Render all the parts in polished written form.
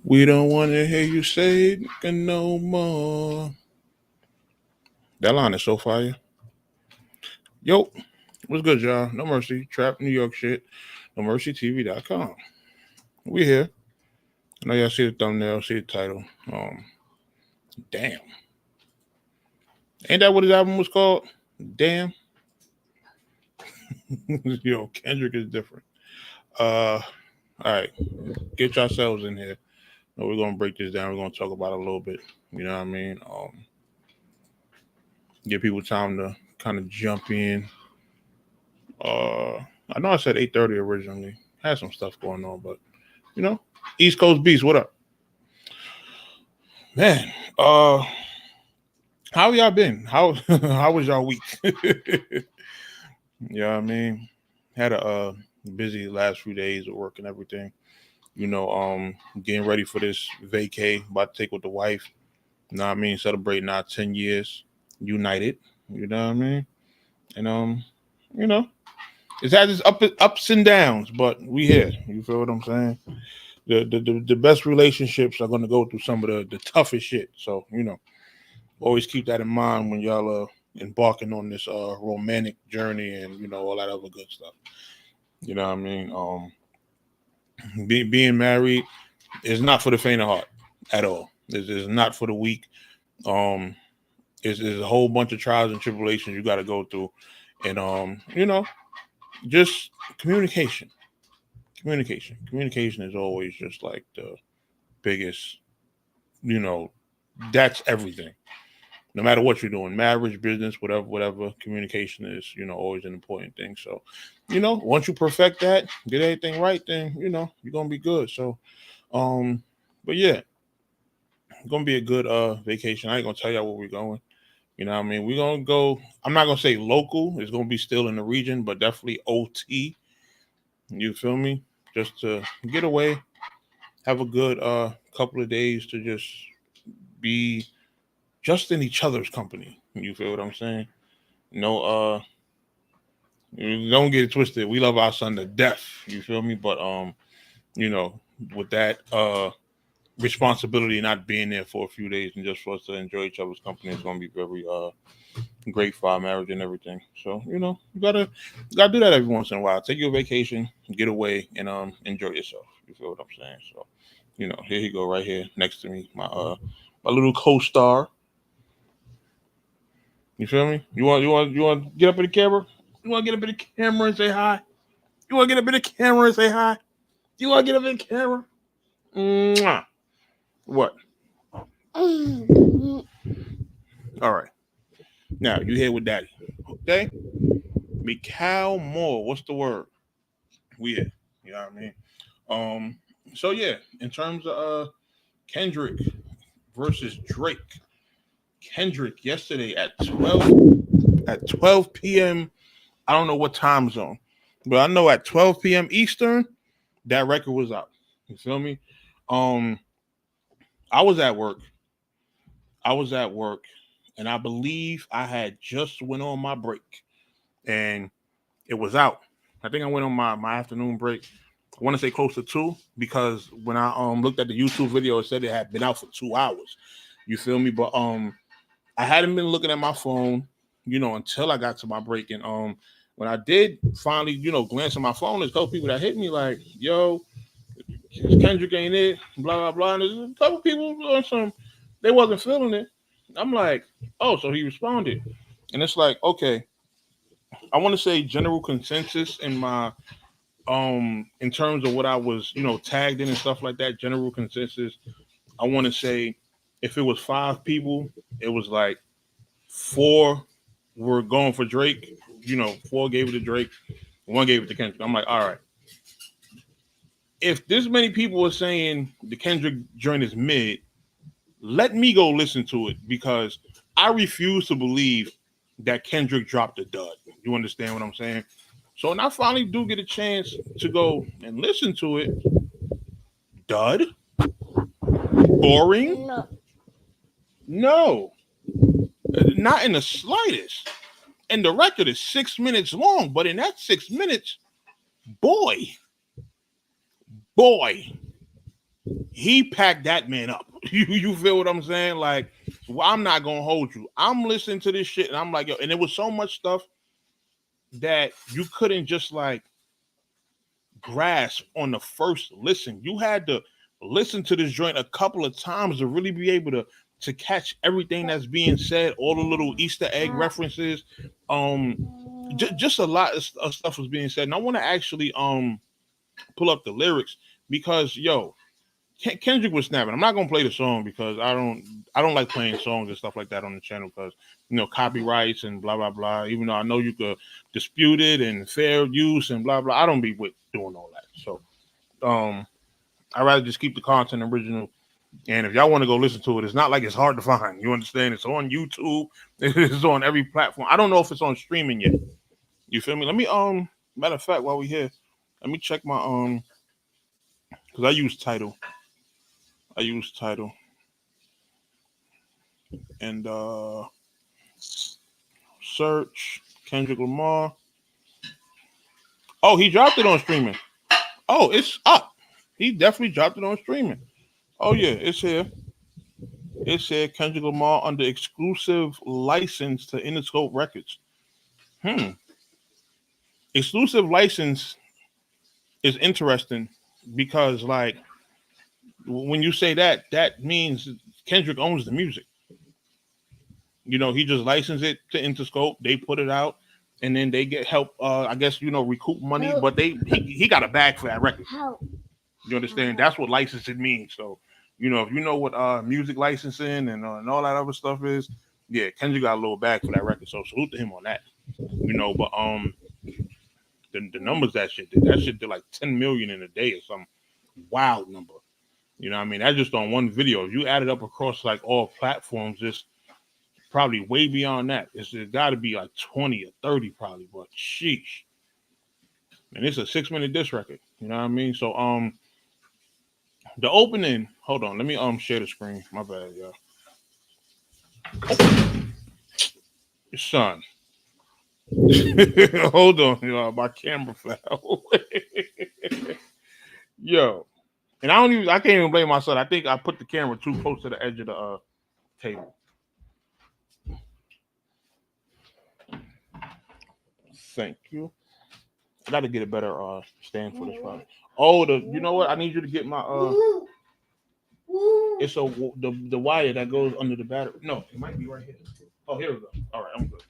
We don't want to hear you say it no more. That line is so fire. Yo, what's good, y'all? No Mercy, Trap New York shit. NoMercyTV.com. We here. I know y'all see the thumbnail, see the title. Damn. Ain't that what his album was called? Damn. Yo, Kendrick is different. All right. Get yourselves in here. We're gonna break this down. We're gonna talk about it a little bit. You know what I mean? Give people time to kind of jump in. I know I said 8:30 originally. Had some stuff going on, but you know, East Coast Beast, what up? Man, how y'all been? How how was y'all week? You know what I mean? Had a busy last few days of work and everything. You know, getting ready for this vacay, about to take with the wife. You know what I mean? Celebrating our 10 years united. You know what I mean? And you know, it's had its ups and downs, but we here. You feel what I'm saying? The best relationships are gonna go through some of the toughest shit. So, you know, always keep that in mind when y'all are embarking on this romantic journey and you know all that other good stuff. You know what I mean? Being married is not for the faint of heart at all. It's not for the weak. Um, it's a whole bunch of trials and tribulations you got to go through, and you know, just communication. Communication is always just like the biggest. You know, that's everything. No matter what you're doing, marriage, business, whatever, communication is, you know, always an important thing. So, you know, once you perfect that, get everything right, then, you know, you're gonna be good. So, um, but yeah, it's gonna be a good vacation. I ain't gonna tell y'all where we're going. You know what I mean? We're gonna go, I'm not gonna say local, it's gonna be still in the region, but definitely OT. You feel me? Just to get away, have a good couple of days to just be just in each other's company. You feel what I'm saying? No, don't get it twisted. We love our son to death. You feel me? But you know, with that responsibility not being there for a few days and just for us to enjoy each other's company is gonna be very great for our marriage and everything. So, you know, you gotta do that every once in a while. Take your vacation, get away and enjoy yourself. You feel what I'm saying? So, you know, here you go right here next to me, my little co-star. You feel me? You want to get up in the camera? You want to get up in the camera and say hi? You want to get up in the camera and say hi? You want to get up in the camera? Mwah. What? All right. Now you here with Daddy. Okay. Mikal Moore. What's the word? We here. You know what I mean? Um. So yeah, in terms of Kendrick versus Drake. Kendrick yesterday at 12 p.m. I don't know what time zone, but I know at 12 p.m. Eastern that record was out. You feel me? Um, I was at work. I was at work, and I believe I had just went on my break, and it was out. I think I went on my afternoon break. I want to say close to 2 because when I looked at the YouTube video, it said it had been out for 2 hours. You feel me? But I hadn't been looking at my phone, you know, until I got to my break, and when I did finally, you know, glance at my phone, there's a couple people that hit me like, "Yo, Kendrick ain't it?" Blah blah blah. And there's a couple people doing some, they wasn't feeling it. I'm like, oh, so he responded, and it's like, okay, I want to say general consensus in my in terms of what I was, you know, tagged in and stuff like that. General consensus. I want to say if it was 5 people, it was like 4 were going for Drake. You know, 4 gave it to Drake, 1 gave it to Kendrick. I'm like, all right. If this many people are saying the Kendrick joint is mid, let me go listen to it because I refuse to believe that Kendrick dropped a dud. You understand what I'm saying? So when I finally do get a chance to go and listen to it, dud, boring, no, not in the slightest. And the record is 6 minutes long, but in that 6 minutes, boy, he packed that man up. You feel what I'm saying? Like, well, I'm not gonna hold you. I'm listening to this shit, and I'm like, yo, and there was so much stuff that you couldn't just like grasp on the first listen. You had to listen to this joint a couple of times to really be able to catch everything that's being said, all the little Easter egg references. Just a lot of stuff was being said, and I want to actually pull up the lyrics because yo, Kendrick was snapping. I'm not gonna play the song because I don't like playing songs and stuff like that on the channel because copyrights and blah blah blah. Even though I know you could dispute it and fair use and blah blah, I don't be with doing all that. So I rather just keep the content original. And if y'all want to go listen to it, it's not like it's hard to find. You understand? It's on YouTube. It's on every platform. I don't know if it's on streaming yet. You feel me? Let me matter of fact, while we here, let me check my because I use Title. And search Kendrick Lamar. Oh, he dropped it on streaming. Oh, it's up. He definitely dropped it on streaming. Oh yeah, it's here. It said Kendrick Lamar under exclusive license to Interscope Records. Exclusive license is interesting because like when you say that, that means Kendrick owns the music. He just licensed it to Interscope. They put it out, and then they get help. I guess recoup money, but he got a bag for that record. You understand? That's what licensing means. So, if you know what music licensing and all that other stuff is, yeah, Kendrick got a little bag for that record. So salute to him on that. But the numbers that shit did like 10 million in a day or some wild number. You know what I mean? That's just on one video. If you add it up across like all platforms, it's probably way beyond that. It's got to be like 20 or 30 probably, but sheesh. And it's a 6-minute disc record. You know what I mean? So the opening, hold on, let me share the screen. My bad, y'all. Son. Hold on, y'all. My camera fell. Yo. And I can't even blame myself. I think I put the camera too close to the edge of the table. Thank you. I got to get a better stand for this probably. Oh, you know what? I need you to get my it's the wire that goes under the battery. No, it might be right here. Oh, here we go. All right, I'm good.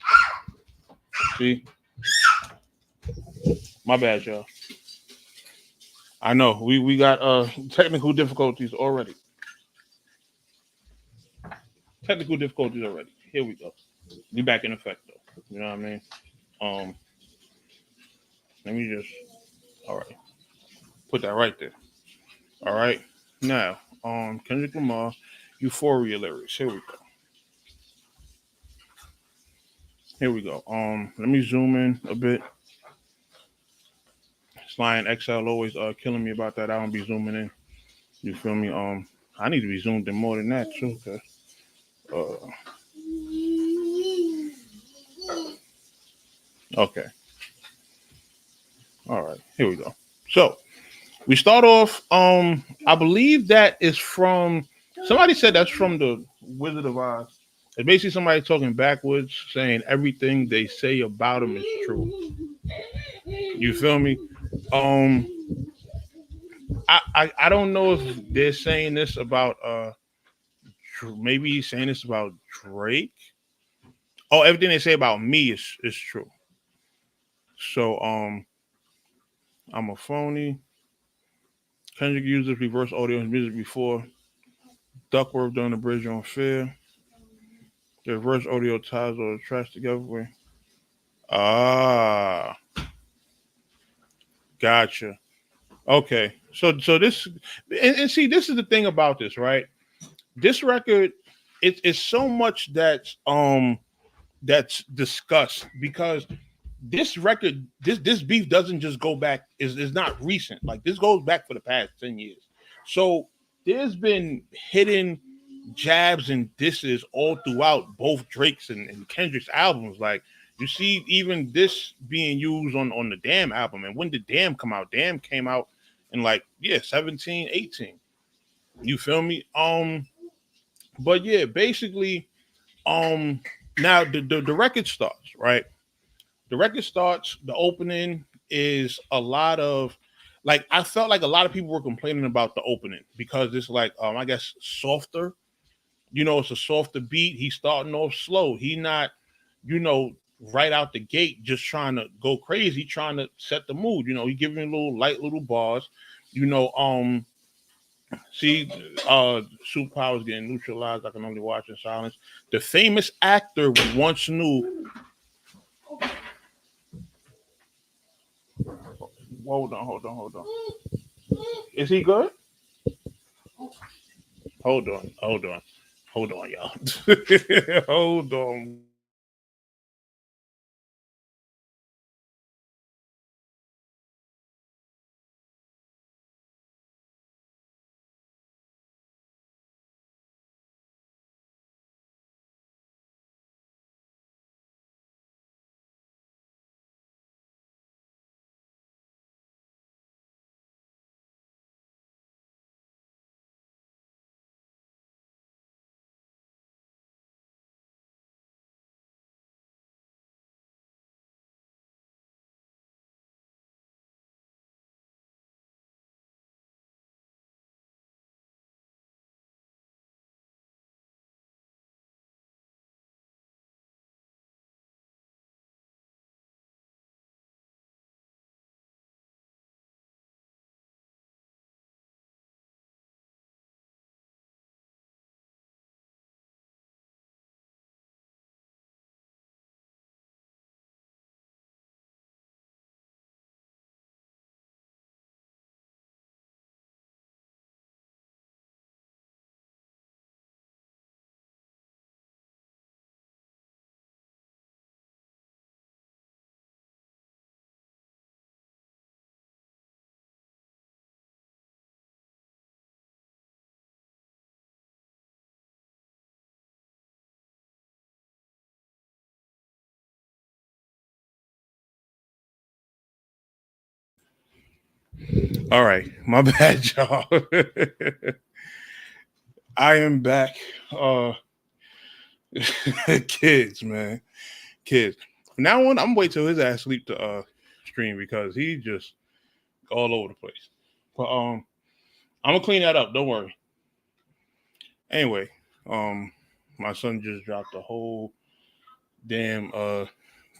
See? My bad, y'all. I know we got technical difficulties already. Here we go. Be back in effect though. You know what I mean? Let me just all right. Put that right there. All right. Now, Kendrick Lamar, Euphoria lyrics. Here we go. Let me zoom in a bit. Lion XL always killing me about that. I don't be zooming in. You feel me? I need to be zoomed in more than that too. Okay. All right. Here we go. So we start off. I believe that is from somebody said that's from the Wizard of Oz. It's basically somebody talking backwards, saying everything they say about him is true. You feel me? I don't know if they're saying this about maybe he's saying this about Drake. Oh, everything they say about me is true. So I'm a phony. Kendrick uses reverse audio in music before. Duckworth during the bridge on Fear. The reverse audio ties all the tracks together with. Ah, gotcha. Okay, so this and see, this is the thing about this, right? This record, it's so much that's discussed because this record, this beef doesn't just go back, is not recent. Like this goes back for the past 10 years. So there's been hidden jabs and disses all throughout both Drake's and Kendrick's albums. Like you see even this being used on the Damn album. And when did Damn come out? Damn came out in like 17, 18. You feel me? But yeah, basically, um, now the record starts, right? The record starts, the opening is a lot of like I felt like a lot of people were complaining about the opening because it's like I guess softer. It's a softer beat. He's starting off slow. He not, you know, right out the gate just trying to go crazy, trying to set the mood. He giving little light little bars. You know, see superpowers getting neutralized. I can only watch in silence. The famous actor we once knew. Hold on. Is he good? Hold on, y'all. Hold on. All right, my bad, y'all. I am back. Uh, kids, man, kids. From now on, I'm wait till his ass sleep to stream because he just all over the place. But I'm gonna clean that up. Don't worry. Anyway, um, my son just dropped a whole damn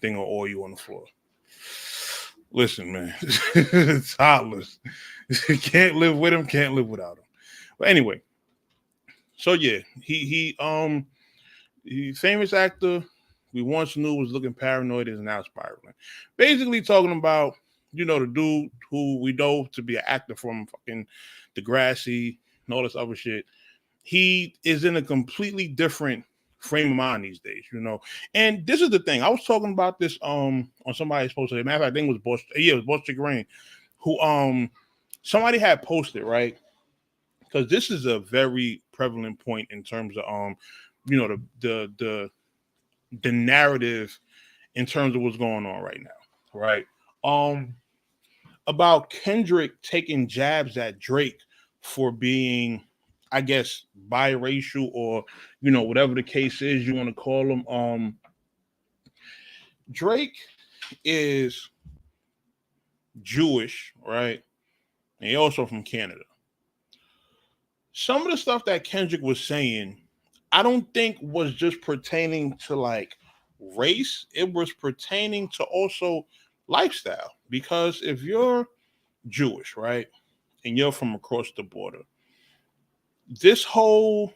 thing of oil on the floor. Listen, man, it's toddlers. Can't live with him. Can't live without him. But anyway, so yeah, he famous actor we once knew was looking paranoid is now spiraling. Basically talking about the dude who we know to be an actor from fucking Degrassi and all this other shit. He is in a completely different frame of mind these days. And this is the thing. I was talking about this on somebody's post today. Matter of fact, I think it was Boss. Yeah, it was Boss Chick who somebody had posted, right? Because this is a very prevalent point in terms of the narrative in terms of what's going on right now, right? Um, about Kendrick taking jabs at Drake for being, I guess, biracial or whatever the case is you want to call him. Drake is Jewish, right? And he also from Canada. Some of the stuff that Kendrick was saying, I don't think was just pertaining to like race. It was pertaining to also lifestyle. Because if you're Jewish, right, and you're from across the border, this whole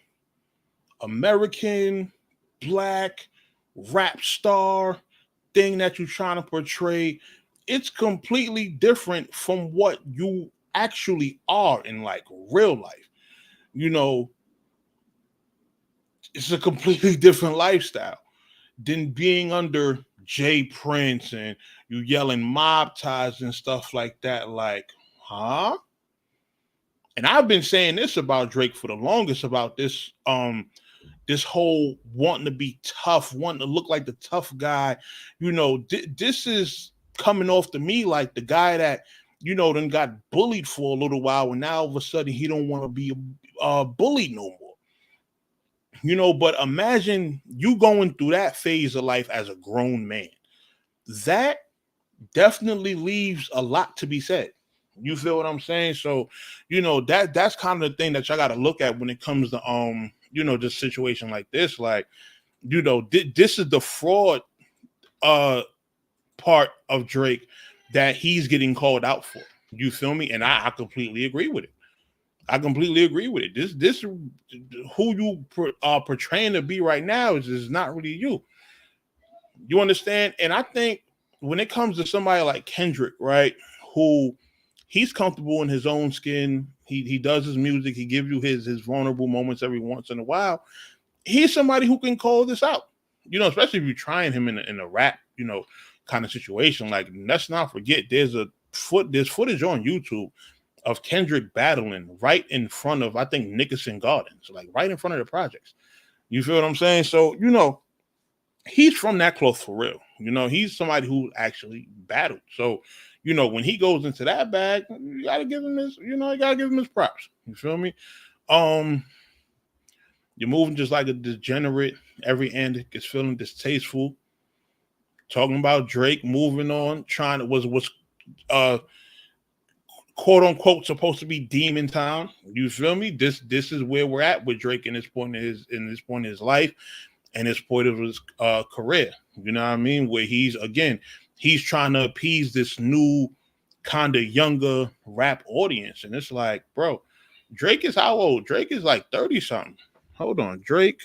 American black rap star thing that you're trying to portray, it's completely different from what you actually are in like real life. You know, it's a completely different lifestyle than being under Jay Prince and you yelling mob ties and stuff like that. Like, huh? And I've been saying this about Drake for the longest about this whole wanting to be tough, wanting to look like the tough guy. This is coming off to me like the guy that then got bullied for a little while, and now all of a sudden he don't want to be bullied no more. But imagine you going through that phase of life as a grown man. That definitely leaves a lot to be said. You feel what I'm saying? So, that's kind of the thing that y'all got to look at when it comes to this situation like this. Like, this is the fraud part of Drake that he's getting called out for. You feel me? And I completely agree with it. I completely agree with it. This who you are portraying to be right now is not really you. You understand? And I think when it comes to somebody like Kendrick, right, who he's comfortable in his own skin, he does his music, he gives you his vulnerable moments every once in a while. He's somebody who can call this out. Especially if you're trying him in a rap, kind of situation. Like, let's not forget, there's footage on YouTube of Kendrick battling right in front of, I think, Nickerson Gardens, like right in front of the projects. You feel what I'm saying? So, he's from that cloth for real. He's somebody who actually battled. So, when he goes into that bag, you gotta give him his props. You feel me? You're moving just like a degenerate. Every end is feeling distasteful. Talking about Drake moving on, trying to was quote unquote supposed to be demon time. You feel me? This is where we're at with Drake in this point in his life and this point of his career. You know what I mean? Where he's trying to appease this new kind of younger rap audience. And it's like, bro, Drake is how old? Drake is like 30 something. Hold on. Drake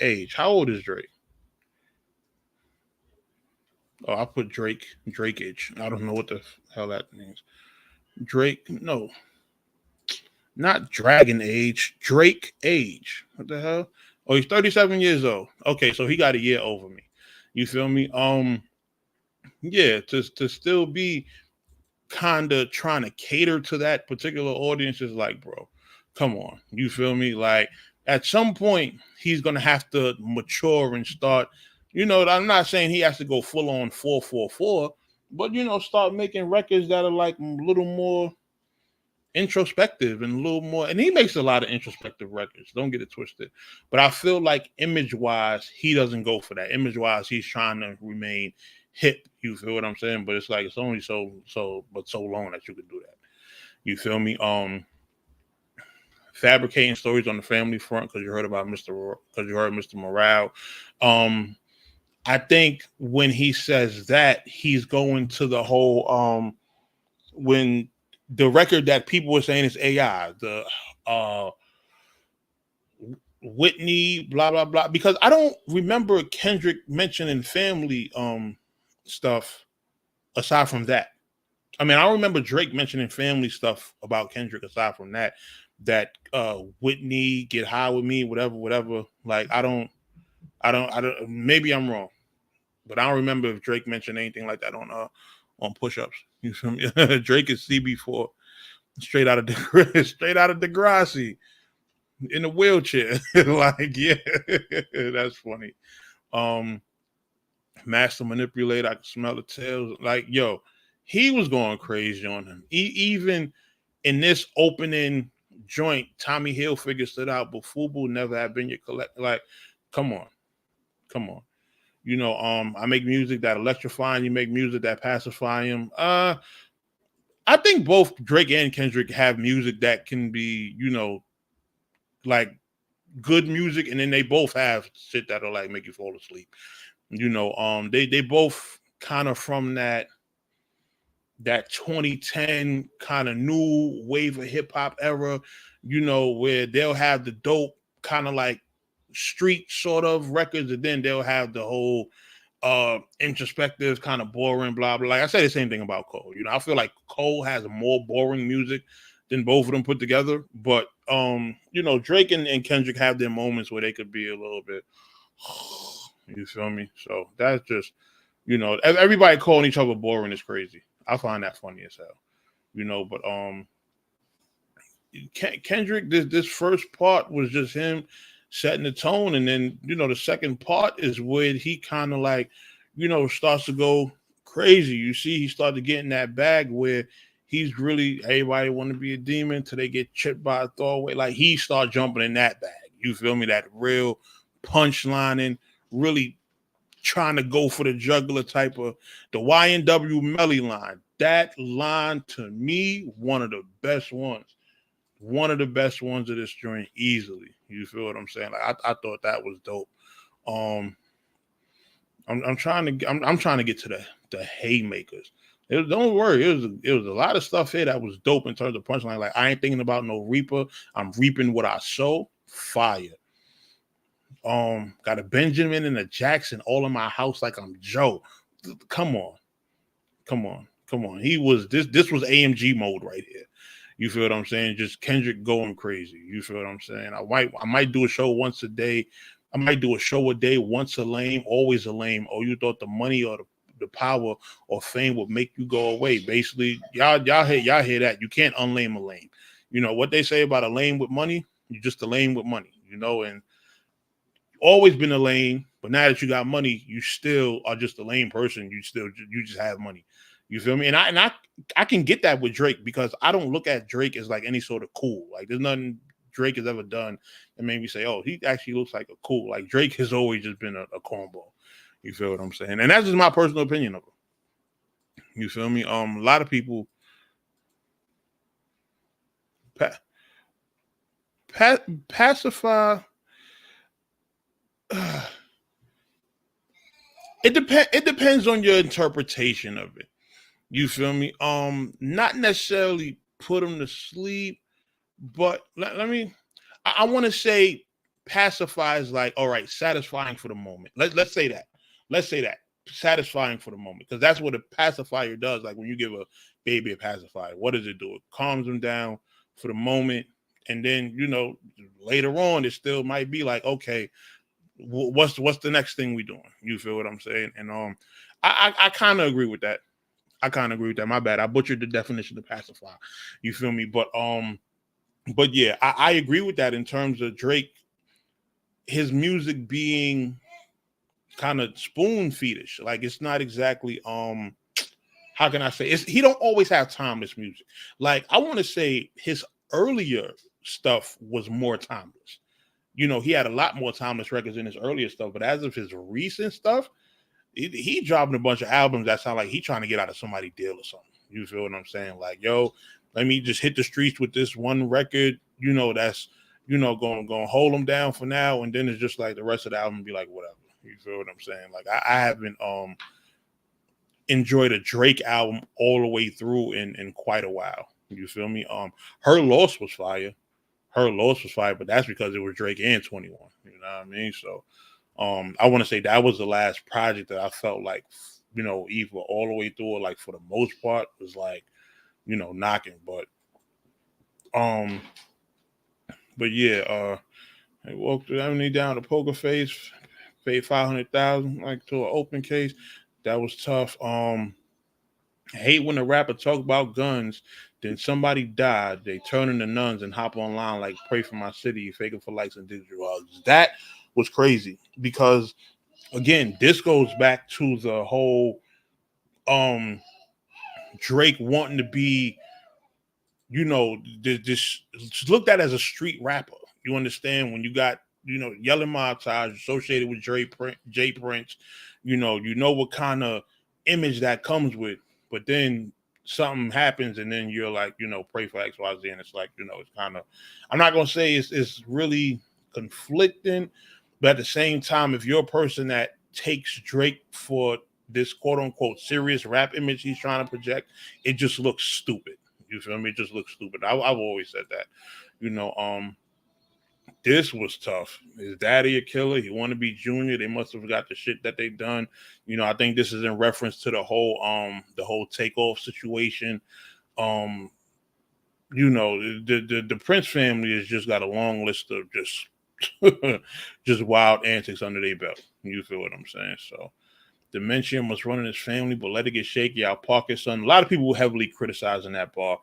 age. How old is Drake? Oh, I put Drakeage. I don't know what the hell that means. Drake, no. Not Dragon Age. Drake age. What the hell? Oh, he's 37 years old. Okay, so he got a year over me. You feel me? Yeah, to still be kind of trying to cater to that particular audience is like, bro, come on. You feel me? Like, at some point, he's gonna have to mature and start. I'm not saying he has to go full on 444, but start making records that are like a little more introspective and a little more. And he makes a lot of introspective records. Don't get it twisted. But I feel like image wise, he doesn't go for that. Image wise, he's trying to remain hip. You feel what I'm saying? But it's like it's only so long that you can do that. You feel me? Fabricating stories on the family front because you heard Mr. Morale. I think when he says that, he's going to the whole when the record that people were saying is AI, the Whitney, blah blah blah. Because I don't remember Kendrick mentioning family stuff aside from that. I mean, I remember Drake mentioning family stuff about Kendrick aside from that Whitney, Get High With Me, whatever. Like, I don't, maybe I'm wrong, but I don't remember if Drake mentioned anything like that on push-ups. You feel me? Drake is CB4, straight out of Degrassi in a wheelchair. Like, yeah, that's funny. Master Manipulator, I can smell the tails. Like, yo, he was going crazy on him. Even in this opening joint, Tommy Hilfiger stood out, but Fubu never have been your collect. Like, come on. I make music that electrify him. You make music that pacify him. I think both Drake and Kendrick have music that can be, like good music, and then they both have shit that'll like make you fall asleep. They both kind of from that 2010 kind of new wave of hip hop era, where they'll have the dope kind of like street sort of records, and then they'll have the whole introspective kind of boring blah blah. Like I say the same thing about Cole. I feel like Cole has more boring music than both of them put together. But Drake and Kendrick have their moments where they could be a little bit you feel me? So that's just everybody calling each other boring is crazy. I find that funny as hell. But Kendrick, this first part was just him setting the tone, and then the second part is where he kind of like starts to go crazy. You see, he started getting that bag where he's really everybody want to be a demon till they get chipped by a throwaway. Like he started jumping in that bag. You feel me? That real punchlining, really trying to go for the juggler type of the YNW Melly line. That line to me, one of the best ones. One of the best ones of this joint easily. You feel what I'm saying? Like I thought that was dope. Um, I'm trying to I'm trying to get to the haymakers. Don't worry, it was a lot of stuff here that was dope in terms of punchline. Like I ain't thinking about no reaper. I'm reaping what I sow. Fire. Got a Benjamin and a Jackson all in my house like I'm Joe. Come on, come on, come on. He was this was AMG mode right here. You feel what I'm saying? Just Kendrick going crazy. You feel what I'm saying? I might do a show once a day. I might do a show a day, once a lame, always a lame. Oh, you thought the money or the power or fame would make you go away. Basically, y'all hear that. You can't unlame a lame. You know what they say about a lame with money? You're just a lame with money, you know, and always been a lame, but now that you got money, you still are just a lame person. You just have money. You feel me? And I can get that with Drake because I don't look at Drake as like any sort of cool. Like there's nothing Drake has ever done that made me say, oh, he actually looks like a cool. Like Drake has always just been a cornball. You feel what I'm saying? And that's just my personal opinion of him. You feel me? A lot of people pacify. It depends on your interpretation of it. You feel me? Not necessarily put him to sleep, but let me. I want to say pacifies like all right, satisfying for the moment. Let's say that. Let's say that satisfying for the moment because that's what a pacifier does. Like when you give a baby a pacifier, what does it do? It calms them down for the moment, and then you know later on it still might be like okay, what's the next thing we doing? You feel what I'm saying? And I kind of agree with that. I kind of agree with that. My bad. I butchered the definition of pacify. You feel me? But yeah, I agree with that in terms of Drake, his music being kind of spoon feedish. Like it's not exactly how can I say he don't always have timeless music. Like I want to say his earlier stuff was more timeless. You know, he had a lot more timeless records in his earlier stuff, but as of his recent stuff, he dropping a bunch of albums that sound like he trying to get out of somebody's deal or something. You feel what I'm saying? Like, yo, let me just hit the streets with this one record, you know, that's, you know, going to hold them down for now. And then it's just like the rest of the album be like, whatever. You feel what I'm saying? Like, I haven't enjoyed a Drake album all the way through in quite a while. You feel me? Her Loss was fire. Her Loss was fire, but that's because it was Drake and 21. You know what I mean? So, I want to say that was the last project that I felt like, you know, either all the way through or like for the most part was like, you know, knocking. Um, but yeah, I walked through Emily down to Poker Face, paid 500,000 like to an open case. That was tough. I hate when a rapper talk about guns, then somebody died. They turn into nuns and hop online like pray for my city, faking for likes and digital drugs. That was crazy because again, this goes back to the whole Drake wanting to be, you know, this looked at as a street rapper. You understand when you got, you know, yelling montage associated with Jay Prince, you know what kind of image that comes with, but then something happens and then you're like, you know, pray for XYZ, and it's like, you know, it's kind of, I'm not gonna say it's really conflicting, but at the same time, if you're a person that takes Drake for this quote unquote serious rap image he's trying to project, it just looks stupid. You feel me? It just looks stupid. I've always said that. You know, this was tough. His daddy a killer. He want to be Junior. They must have got the shit that they done. You know, I think this is in reference to the whole takeoff situation. Um, you know, the Prince family has just got a long list of just just wild antics under their belt. You feel what I'm saying? So dementia must run in his family, but let it get shaky. I'll park his son. A lot of people heavily criticizing that bar.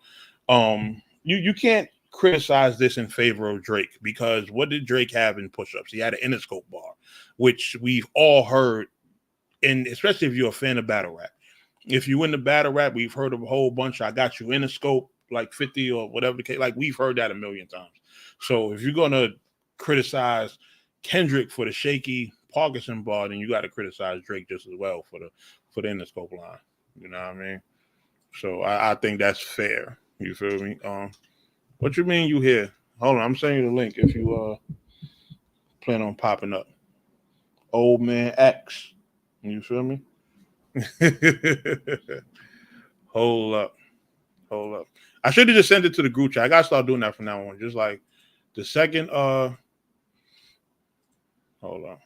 You can't criticize this in favor of Drake because what did Drake have in push-ups? He had an Interscope bar, which we've all heard, and especially if you're a fan of battle rap. If you in the battle rap, we've heard of a whole bunch. I got you in the scope, like 50 or whatever the case. Like we've heard that a million times. So if you're gonna criticize Kendrick for the shaky Parkinson bar, then you got to criticize Drake just as well for the in the scope line. You know what I mean? So I think that's fair. You feel me? What you mean you here? Hold on, I'm sending you the link if you plan on popping up. Old man X. You feel me? Hold up. Hold up. I should have just sent it to the group chat. I gotta start doing that from now on. Just like the second hold on.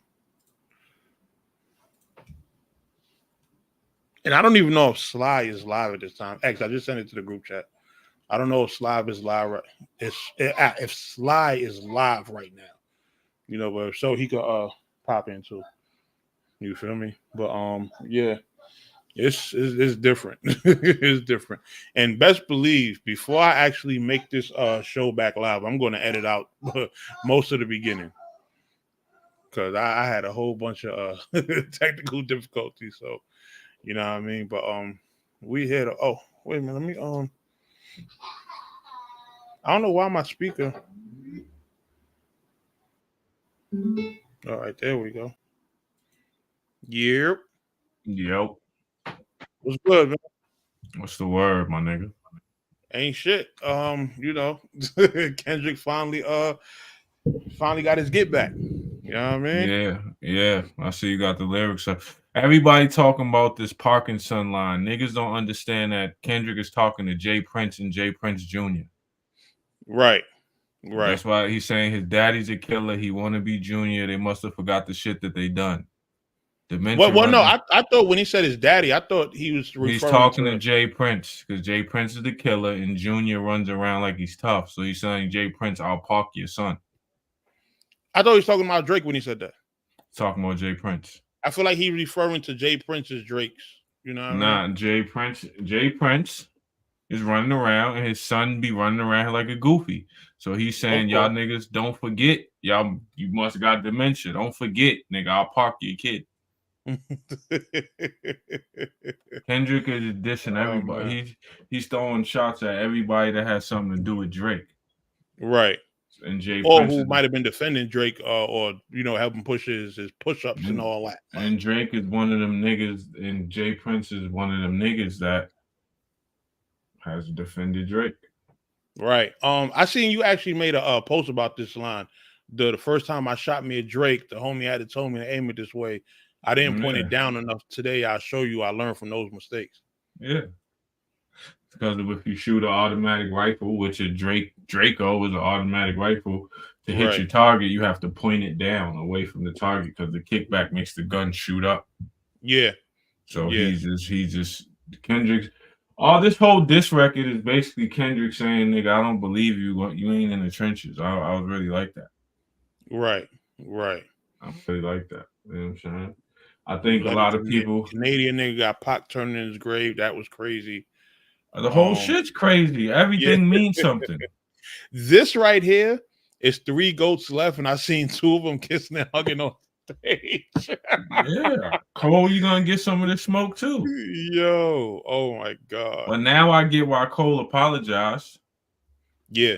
And I don't even know if Sly is live at this time. X, I just sent it to the group chat. I don't know if Sly is live right. If Sly is live right now, you know, but so he could pop in too. You feel me? But yeah, it's different. It's different. And best believe before I actually make this show back live, I'm going to edit out most of the beginning because I had a whole bunch of technical difficulties. So you know what I mean. But we here to. Oh wait a minute. Let me I don't know why my speaker. All right, there we go. Yep. Yep. What's good, man? What's the word, my nigga? Ain't shit. You know, Kendrick finally got his get back. You know what I mean? Yeah. I see you got the lyrics up. Everybody talking about this Parkinson line. Niggas don't understand that Kendrick is talking to Jay Prince and Jay Prince Jr. Right. That's why he's saying his daddy's a killer. He want to be Junior. They must have forgot the shit that they done. Dementia Well, no, runs. I thought when he said his daddy, I thought he was He's referring talking to to Jay Prince because Jay Prince is the killer and Junior runs around like he's tough. So he's saying, Jay Prince, I'll park your son. I thought he was talking about Drake when he said that. Talking about Jay Prince. I feel like he's referring to Jay Prince's Drake's. You know what I mean? Jay Prince is running around and his son be running around like a goofy. So he's saying, y'all niggas don't forget. Y'all, you must got dementia. Don't forget, nigga, I'll park your kid. Kendrick is dissing everybody. He's throwing shots at everybody that has something to do with Drake. Right. And Jay or Prince who might have been defending Drake or you know helping push his push-ups and all that. And Drake is one of them niggas, and Jay Prince is one of them niggas that has defended Drake. Right. I seen you actually made a post about this line. The first time I shot me a Drake, the homie had to tell me to aim it this way. I didn't point it down enough. Today I'll show you I learned from those mistakes. Yeah. Because if you shoot an automatic rifle, which a Draco is an automatic rifle, to hit your target, you have to point it down away from the target because the kickback makes the gun shoot up. Yeah. So he's just Kendrick's. All this whole diss record is basically Kendrick saying, "Nigga, I don't believe you. You ain't in the trenches." I was really like that. Right. I really like that. You know what I'm saying? I think a lot of people. Canadian nigga got Pac turning in his grave. That was crazy. The whole shit's crazy. Everything means something. This right here is 3 goats left, and I seen 2 of them kissing and hugging on stage. Yeah. Cole, you gonna get some of this smoke too. Yo, oh my God. But now I get why Cole apologized. Yeah.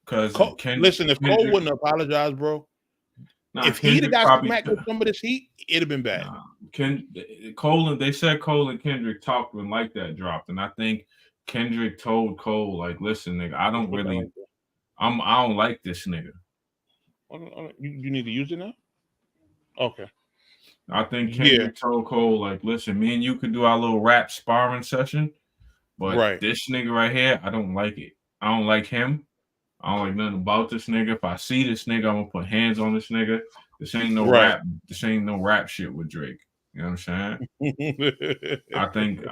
Because listen, if Cole wouldn't apologize, bro, if he'd have got smacked with some of this heat, it'd have been bad. They said Cole and Kendrick talked when Like That dropped, and I think Kendrick told Cole, like, listen, nigga, I don't like this nigga. You need to use it now? Okay. I think Kendrick told Cole, like, listen, me and you could do our little rap sparring session, but this nigga right here, I don't like it. I don't like him. I don't like nothing about this nigga. If I see this nigga, I'm gonna put hands on this nigga. This ain't no rap. This ain't no rap shit with Drake. You know what I'm saying? I think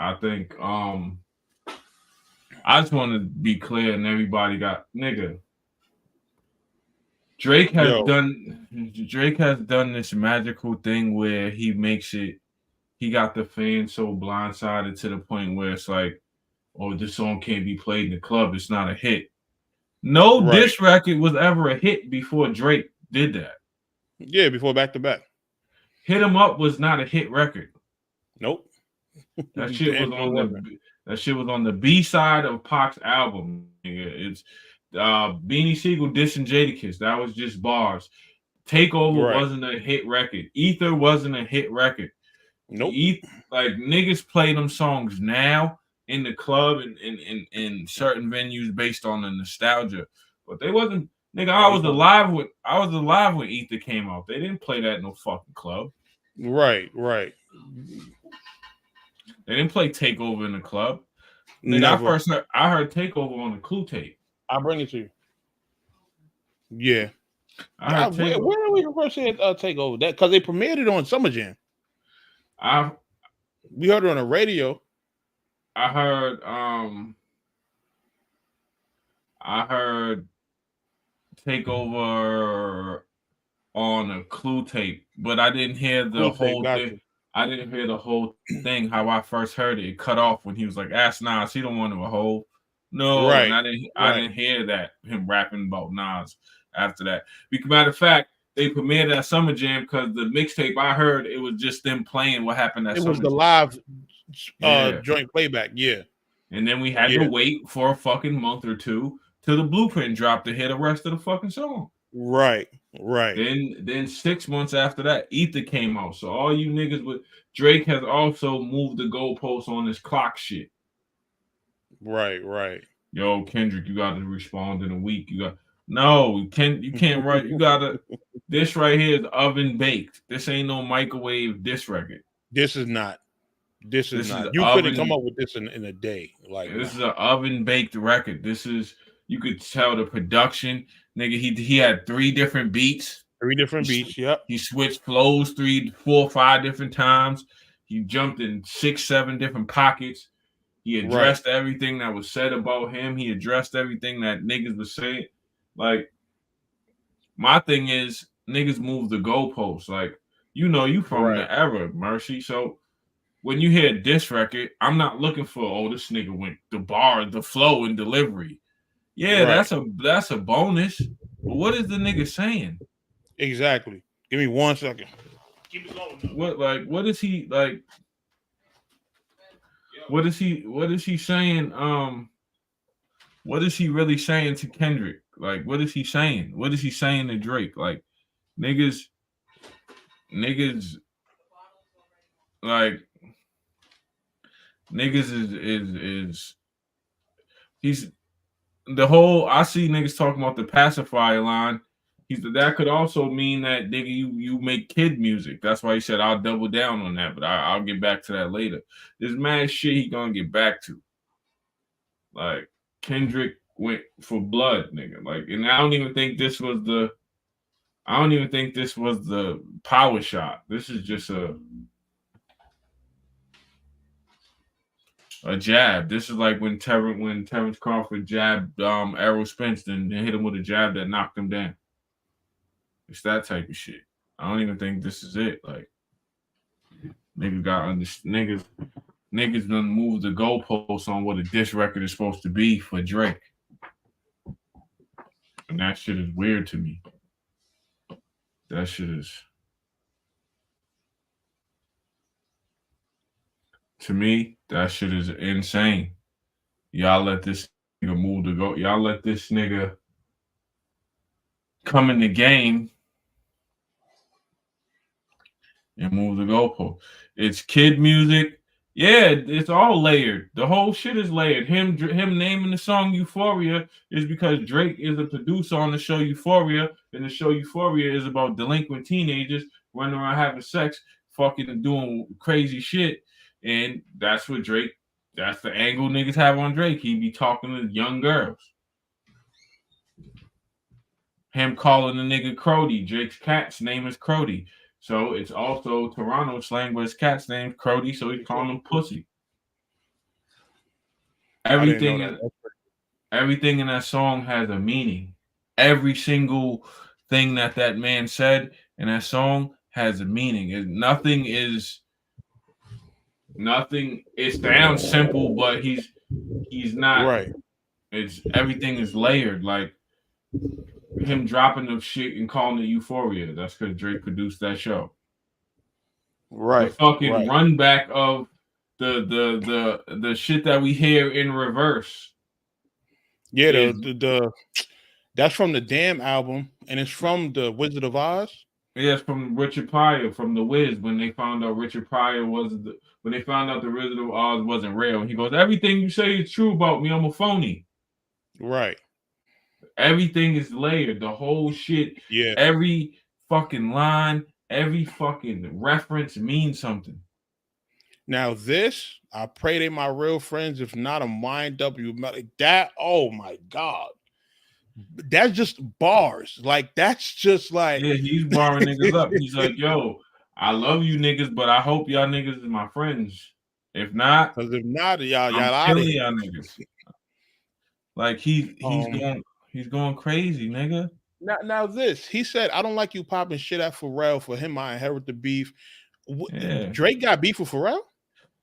I just want to be clear and everybody got nigga. Drake has done this magical thing where he got the fans so blindsided to the point where it's like, oh, this song can't be played in the club. It's not a hit. No diss record was ever a hit before Drake did that. Yeah, before Back to Back. Hit 'Em Up was not a hit record. Nope. That shit was on the B side of Pac's album. It's Beanie Siegel dissing Jadakiss. That was just bars. Takeover wasn't a hit record. Ether wasn't a hit record. Nope. Like niggas play them songs now in the club and in certain venues based on the nostalgia, but they wasn't. Nigga, I was alive when Ether came out. They didn't play that in no fucking club. Right. They didn't play Takeover in the club. Nigga, I heard Takeover on the Clue tape. I'll bring it to you. Yeah. Where did we first hear Takeover? That because they premiered it on Summer Jam. We heard it on the radio. I heard Takeover on a Clue tape, but I didn't hear the whole thing. I didn't hear the whole thing. How I first heard it cut off when he was like, "Ask Nas, he don't want to a whole." No, and I didn't hear that him rapping about Nas after that. Matter of fact, they premiered at Summer Jam because the mixtape I heard it was just them playing what happened at Summer Jam. It was the live joint playback, yeah. And then we had to wait for a fucking month or two till the Blueprint dropped to hear the rest of the fucking song. Right. Then 6 months after that, Ether came out. So all you niggas with Drake has also moved the goalposts on this clock shit. Right. Yo, Kendrick, you got to respond in a week. You can't write. You gotta. This right here is oven baked. This ain't no microwave disc record. This is not. You couldn't come up with this in a day. Like this is an oven baked record. This is you could tell the production. Nigga, he had 3 different beats. 3 different beats, yep. He switched flows 3, 4, 5 different times. He jumped in 6, 7 different pockets. He addressed everything that was said about him. He addressed everything that niggas was saying. Like, my thing is, niggas move the goalposts. Like, you from the era, Mercy. So, when you hear this record, I'm not looking for, this nigga went the bar, the flow, and delivery. Yeah, that's a bonus. But what is the nigga saying? Exactly. Give me 1 second. Keep it going. What is he like? What is he saying? What is he really saying to Kendrick? Like, what is he saying? What is he saying to Drake? Like, niggas like niggas is he's the whole. I see niggas talking about the pacifier line. That could also mean that nigga you make kid music. That's why he said I'll double down on that, but I'll get back to that later. There's mad shit he gonna get back to. Like Kendrick went for blood, nigga. Like, and I don't even think this was the power shot. This is just a jab. This is like when Terrence Crawford jabbed Errol Spence and hit him with a jab that knocked him down. It's that type of shit. I don't even think this is it. Like, niggas done moved the goalposts on what a diss record is supposed to be for Drake. And that shit is weird to me. That shit is... To me, that shit is insane. Y'all let this nigga move the goal. Y'all let this nigga come in the game and move the goalpost. It's kid music. Yeah, it's all layered. The whole shit is layered. Him naming the song Euphoria is because Drake is a producer on the show Euphoria, and the show Euphoria is about delinquent teenagers running around having sex, fucking and doing crazy shit. And that's the angle niggas have on Drake. He be talking to young girls. Him calling the nigga Crody. Drake's cat's name is Crody. So it's also Toronto slang, but his cat's name is Crody, so he's calling him pussy. Everything in that song has a meaning. Every single thing that man said in that song has a meaning. It sounds simple, but he's not right. It's everything is layered. Like him dropping the shit and calling it Euphoria. That's because Drake produced that show. Right. The fucking run back of the shit that we hear in reverse. Yeah, the that's from the Damn album, and it's from the Wizard of Oz. Yeah, it's from Richard Pryor from The Wiz when they found out Richard Pryor when they found out the Wizard of Oz wasn't real. He goes, everything you say is true about me. I'm a phony. Right. Everything is layered. The whole shit. Yeah. Every fucking line, every fucking reference means something. Now this, I pray they my real friends. If not, I'm wind up. You that. Oh my god. That's just bars. Like that's just like yeah, he's barring niggas up. He's like, yo, I love you niggas, but I hope y'all niggas is my friends. If not, because if not, y'all I'm out of killing here. y'all niggas. Like he's going crazy, nigga. Now this, he said, I don't like you popping shit at Pharrell. For him, I inherit the beef. Yeah. Drake got beef with Pharrell?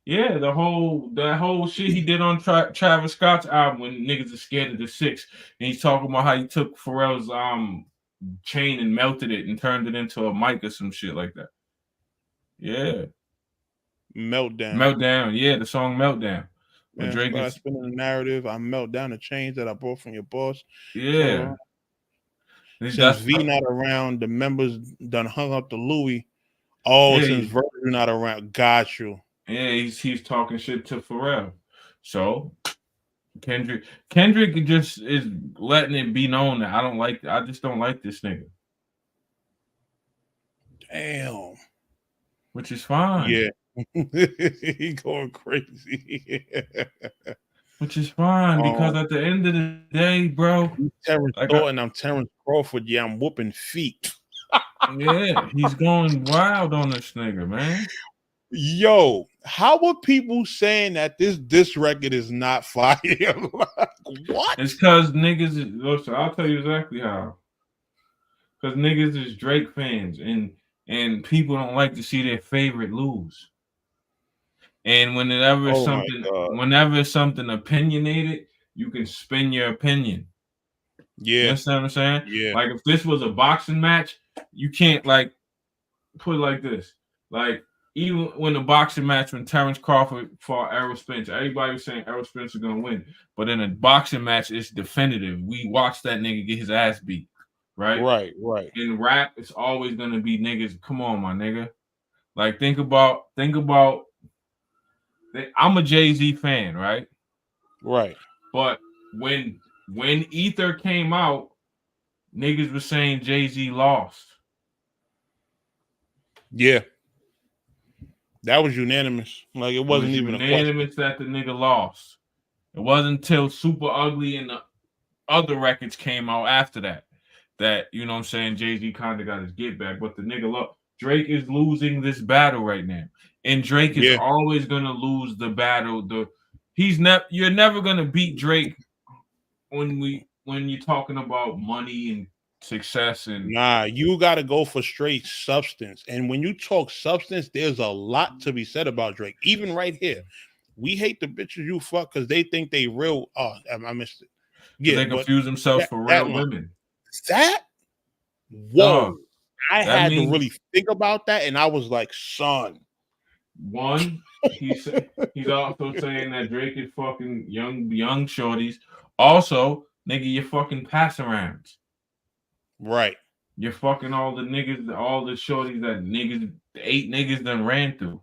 Yeah, that whole shit he did on Travis Scott's album when niggas are scared of the 6, and he's talking about how he took Pharrell's chain and melted it and turned it into a mic or some shit like that. Yeah. Meltdown. Yeah, the song Meltdown. When Drake is spinning the narrative, I melt down the chains that I brought from your boss. Yeah. Since V not around, the members done hung up the Louis. Oh, yeah, since Virgil not around, got you. Yeah, he's talking shit to Pharrell. So Kendrick just is letting it be known that I just don't like this nigga. Damn. Which is fine. Yeah. He going crazy. Which is fine because at the end of the day, bro, Terrence Thornton, I'm Terrence Crawford. Yeah, I'm whooping feet. Yeah, he's going wild on this nigga, man. Yo, how are people saying that this record is not fire? What? It's because niggas is, listen, I'll tell you exactly how. Because niggas is Drake fans and people don't like to see their favorite lose. And whenever it's something opinionated, you can spin your opinion. Yeah. You understand what I'm saying? Yeah. Like if this was a boxing match, you can't like put it like this. Like even when the boxing match when Terrence Crawford fought Errol Spence, everybody was saying Errol Spence is gonna win. But in a boxing match, it's definitive. We watched that nigga get his ass beat. Right. In rap, it's always gonna be niggas. Come on, my nigga. Like think about I'm a Jay-Z fan, right? Right. But when Ether came out, niggas was saying Jay-Z lost. Yeah. That was unanimous. Like it wasn't even unanimous that the nigga lost. It wasn't until Super Ugly and the other records came out after that you know what I'm saying, Jay-Z kind of got his get back. But the nigga lost. Drake is losing this battle right now. And Drake is always gonna lose the battle. You're never gonna beat Drake when you're talking about money and success and you gotta go for straight substance. And when you talk substance, there's a lot to be said about Drake. Even right here, we hate the bitches you fuck because they think they real. Oh, I missed it. Yeah, they confuse themselves for real women. Whoa. I had to really think about that, and I was like, son. One, he's also saying that Drake is fucking young shorties. Also, nigga, you're fucking pass arounds. Right. You're fucking all the niggas, all the shorties that 8 niggas done ran through.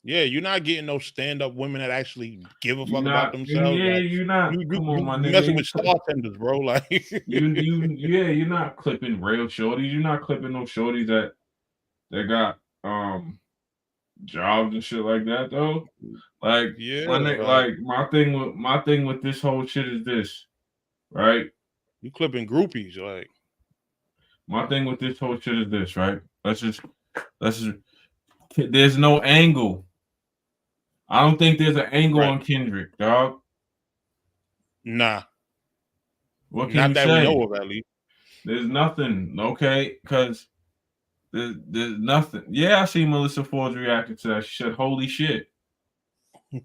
Yeah, you're not getting no stand-up women that actually give a fuck about themselves. Yeah, you're not. Come on, my nigga. You're messing with bartenders, bro. Like you're not clipping real shorties. You're not clipping no shorties that got jobs and shit like that though. Like my thing with this whole shit is this, right? You clipping groupies, like my thing with this whole shit is this, right? Let's just there's no angle. I don't think there's an angle on Kendrick, dog. Nah. What can you say? We know of, at least. There's nothing, okay? Because there's nothing. Yeah, I see Melissa Ford's reacted to that. She said, holy shit.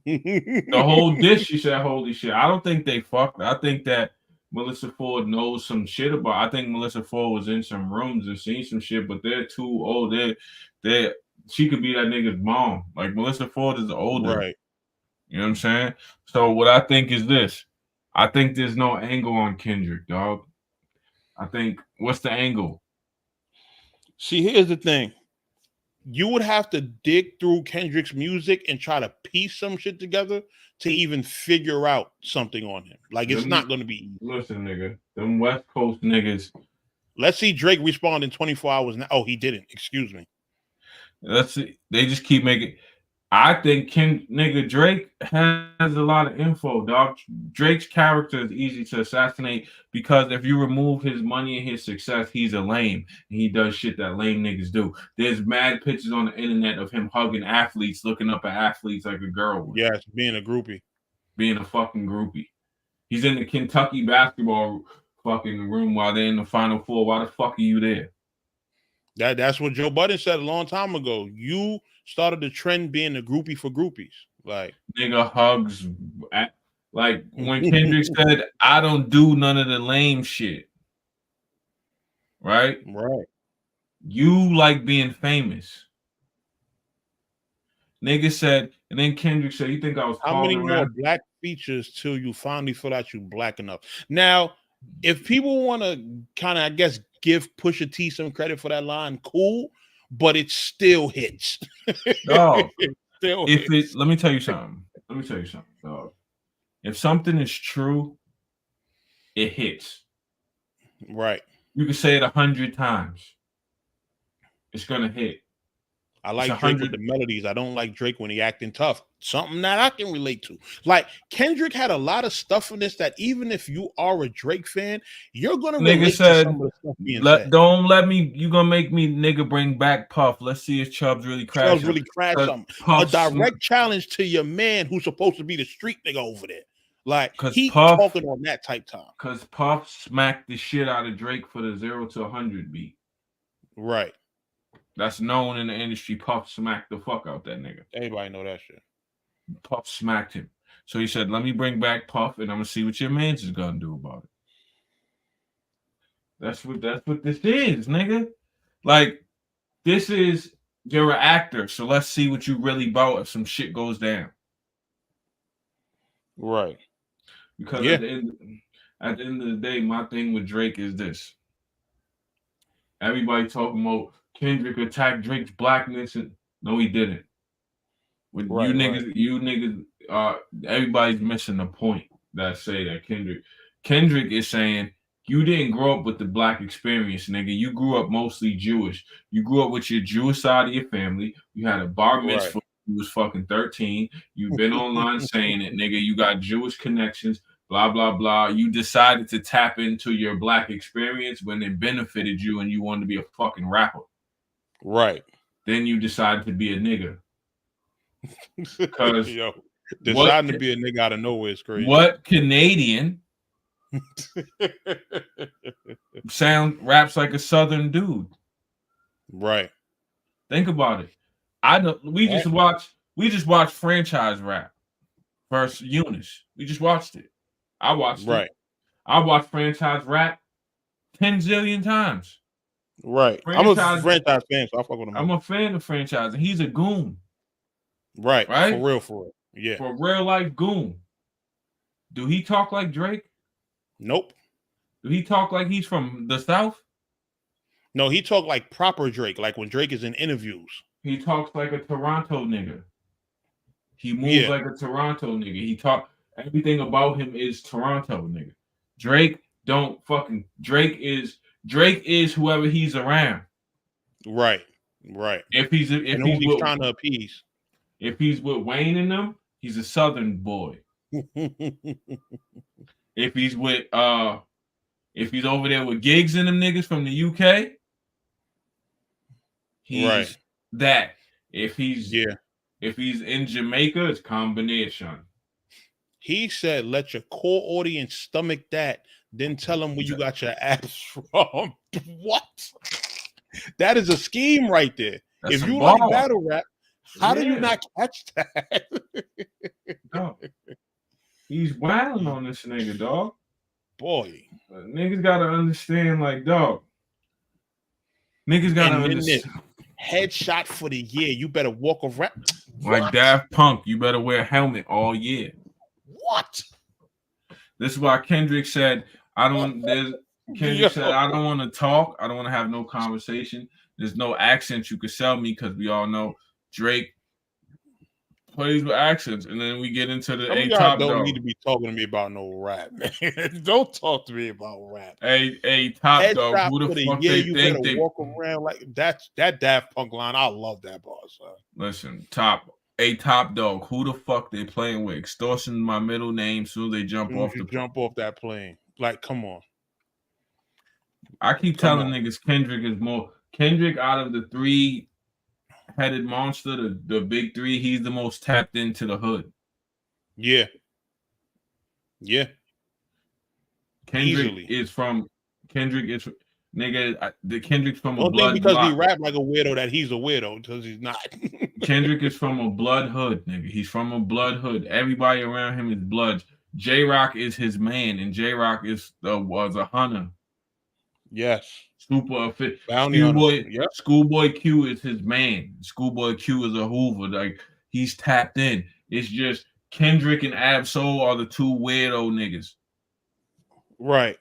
The whole dish, she said, holy shit. I don't think they fucked. I think that Melissa Ford knows some shit about. I think Melissa Ford was in some rooms and seen some shit, but they're too old. she could be that nigga's mom. Like Melissa Ford is older. Right. You know what I'm saying? So what I think is this. I think there's no angle on Kendrick, dog. I think what's the angle? See, here's the thing. You would have to dig through Kendrick's music and try to piece some shit together to even figure out something on him. Like, it's not going to be. Listen, nigga, them West Coast niggas. Let's see Drake respond in 24 hours now. Oh, he didn't. Excuse me. Let's see. They just keep making. I think Drake has a lot of info, dog. Drake's character is easy to assassinate because if you remove his money and his success, he's a lame and he does shit that lame niggas do. There's mad pictures on the internet of him hugging athletes, looking up at athletes like a girl would. Yes, being a groupie. Being a fucking groupie. He's in the Kentucky basketball fucking room while they're in the Final Four. Why the fuck are you there? That's what Joe Budden said a long time ago. You started the trend being a groupie for groupies. Like, nigga hugs. Like when Kendrick said, I don't do none of the lame shit. Right? Right. You like being famous. Nigga said, and then Kendrick said, you think I was how many more black features till you finally feel that you black enough? Now, if people want to kind of, I guess, give Pusha T some credit for that line, cool, but it still hits. No, let me tell you something. Dog. If something is true, it hits. Right. You can say it 100 times. It's gonna hit. I like Drake with the melodies. I don't like Drake when he acting tough. Something that I can relate to. Like Kendrick had a lot of stuff in this that even if you are a Drake fan, you're gonna relate to some of the stuff being said. Don't let me. You gonna make me nigga bring back Puff. Let's see if Chubbs really crashed. Chubbs really crashed something. A direct challenge to your man who's supposed to be the street nigga over there. Like he talking on that type time. Because Puff smacked the shit out of Drake for the 0 to 100 beat. Right. That's known in the industry. Puff smacked the fuck out that nigga. Everybody know that shit. Puff smacked him. So he said, let me bring back Puff and I'm gonna see what your man's is gonna do about it. That's what this is, nigga. Like, this is, you're an actor, so let's see what you really about if some shit goes down. Right. Because at the end of the day, my thing with Drake is this. Everybody talking about Kendrick attacked Drake's blackness, and no, he didn't. With you niggas, everybody's missing the point that say that Kendrick is saying you didn't grow up with the black experience, nigga. You grew up mostly Jewish. You grew up with your Jewish side of your family. You had a bar mitzvah. Right. You was fucking 13. You've been online saying it, nigga. You got Jewish connections. Blah, blah, blah. You decided to tap into your black experience when it benefited you and you wanted to be a fucking rapper. Right. Then you decided to be a nigga. Because deciding to be a nigga out of nowhere is crazy. What Canadian raps like a Southern dude? Right. Think about it. We just watched franchise rap versus Eunice. We just watched it. I watched it. I watched franchise rap 10 zillion times. Right. I'm a franchise fan, so I fuck with him. I'm a fan of franchise, and he's a goon. Right. For real. Yeah. For real life goon. Do he talk like Drake? Nope. Do he talk like he's from the South? No, he talk like proper Drake, like when Drake is in interviews. He talks like a Toronto nigga. He moves like a Toronto nigga. He talk everything about him is Toronto nigga. Drake is whoever he's around. Right. If he's trying to appease. If he's with Wayne and them, he's a Southern boy. If he's over there with Giggs and them niggas from the UK, he's that. If he's in Jamaica, it's combination. He said, let your core audience stomach that, then tell them where you got your ass from. What? That is a scheme right there. That's if you like battle rap, how do you not catch that? No. He's wilding on this nigga, dog. Boy. Niggas gotta understand, like, dog. Niggas gotta understand. Headshot for the year. You better walk around. Like Daft Punk, you better wear a helmet all year. What? This is why Kendrick said, I don't want to talk. I don't want to have no conversation. There's no accent you could sell me because we all know Drake plays with accents. And then we get into the Top dog. Don't need to be talking to me about no rap, man. Don't talk to me about rap. Top dog. Who the fuck they you think better they walk around like that Daft Punk line? I love that bar, son. Listen, top dog. Who the fuck they playing with? Extortion my middle name soon they jump off that plane. Like, come on. I keep telling niggas Kendrick out of the three-headed monster, the big three, he's the most tapped into the hood. Yeah. Kendrick is Kendrick's from a blood. Don't think because he rap like a weirdo that he's a weirdo, because he's not. Kendrick is from a blood hood, nigga. He's from a blood hood. Everybody around him is blood. J-Rock is his man, and J-Rock was a hunter. Yes. Super fit. Yep. Schoolboy Q is his man. Schoolboy Q is a Hoover. Like, he's tapped in. It's just Kendrick and Ab-Soul are the two weirdo niggas. Right.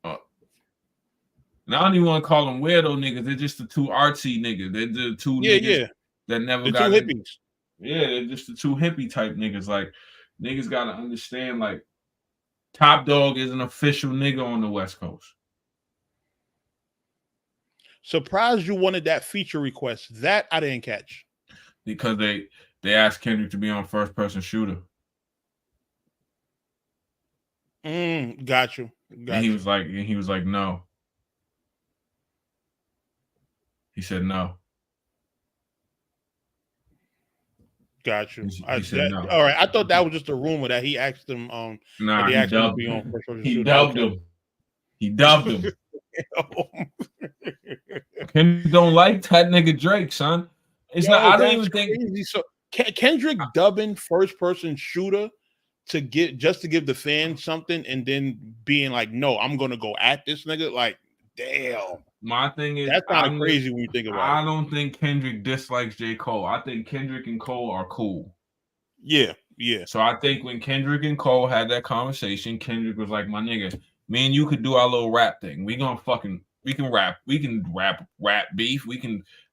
And I don't even want to call them weirdo niggas. They're just the two artsy niggas. They're the two niggas that never got two hippies. Yeah, they're just the two hippie type niggas. Like, niggas got to understand, like, Top Dog is an official nigga on the West Coast. Surprised you wanted that feature request. That I didn't catch. Because they asked Kendrick to be on First Person Shooter. Got you. And he was like, no. He said no. Got you. He said no. All right. I thought that was just a rumor that he asked him. Nah, he dubbed him. He dubbed him. He dubbed him. Kendrick don't like that nigga Drake, son. I don't even think. So Kendrick dubbing First Person Shooter to give the fans something, and then being like, "No, I'm gonna go at this nigga." Like, damn. My thing is, that's kind of crazy when you think about it. I don't think Kendrick dislikes J. Cole. I think Kendrick and Cole are cool. Yeah. So I think when Kendrick and Cole had that conversation, Kendrick was like, "My nigga, me and you could do our little rap thing. We can rap beef.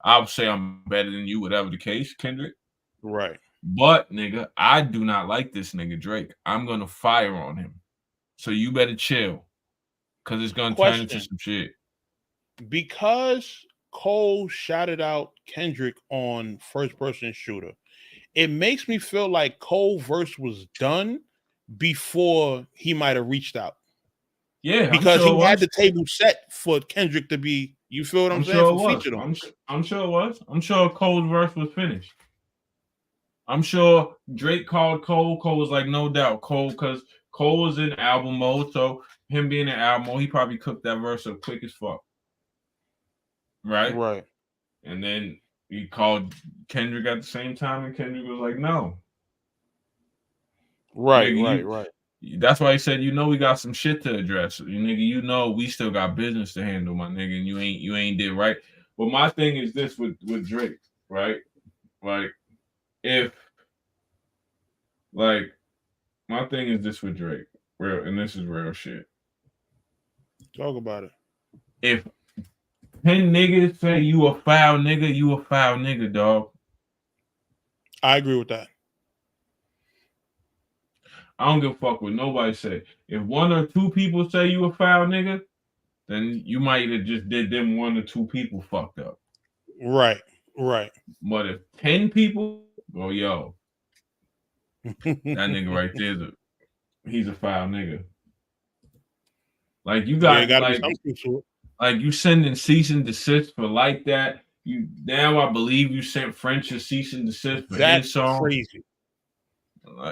I'll say I'm better than you, whatever the case, Kendrick. Right. But nigga, I do not like this nigga Drake. I'm gonna fire on him. So you better chill, cause it's gonna turn into some shit." Because Cole shouted out Kendrick on First Person Shooter, it makes me feel like Cole verse was done before he might have reached out. Yeah, because he had the table set for Kendrick to be. You feel what I'm saying? I'm sure it was. I'm sure Cole's verse was finished. I'm sure Drake called Cole. Cole was like, no doubt, Cole, because Cole was in album mode. So him being in album mode, he probably cooked that verse up quick as fuck. Right. And then he called Kendrick at the same time, and Kendrick was like, no. Right. That's why he said, we got some shit to address. Nigga, we still got business to handle, my nigga, and you ain't did right. But my thing is this with Drake, right? My thing is this with Drake, and this is real shit. Talk about it. If 10 niggas say you a foul nigga, dog. I agree with that. I don't give a fuck what nobody say. If one or two people say you a foul nigga, then you might have just did them one or two people fucked up. Right. But if 10 people, that nigga right there, he's a foul nigga. Like, you got like you sending cease and desist for like that. I believe you sent French a cease and desist for his song. Crazy.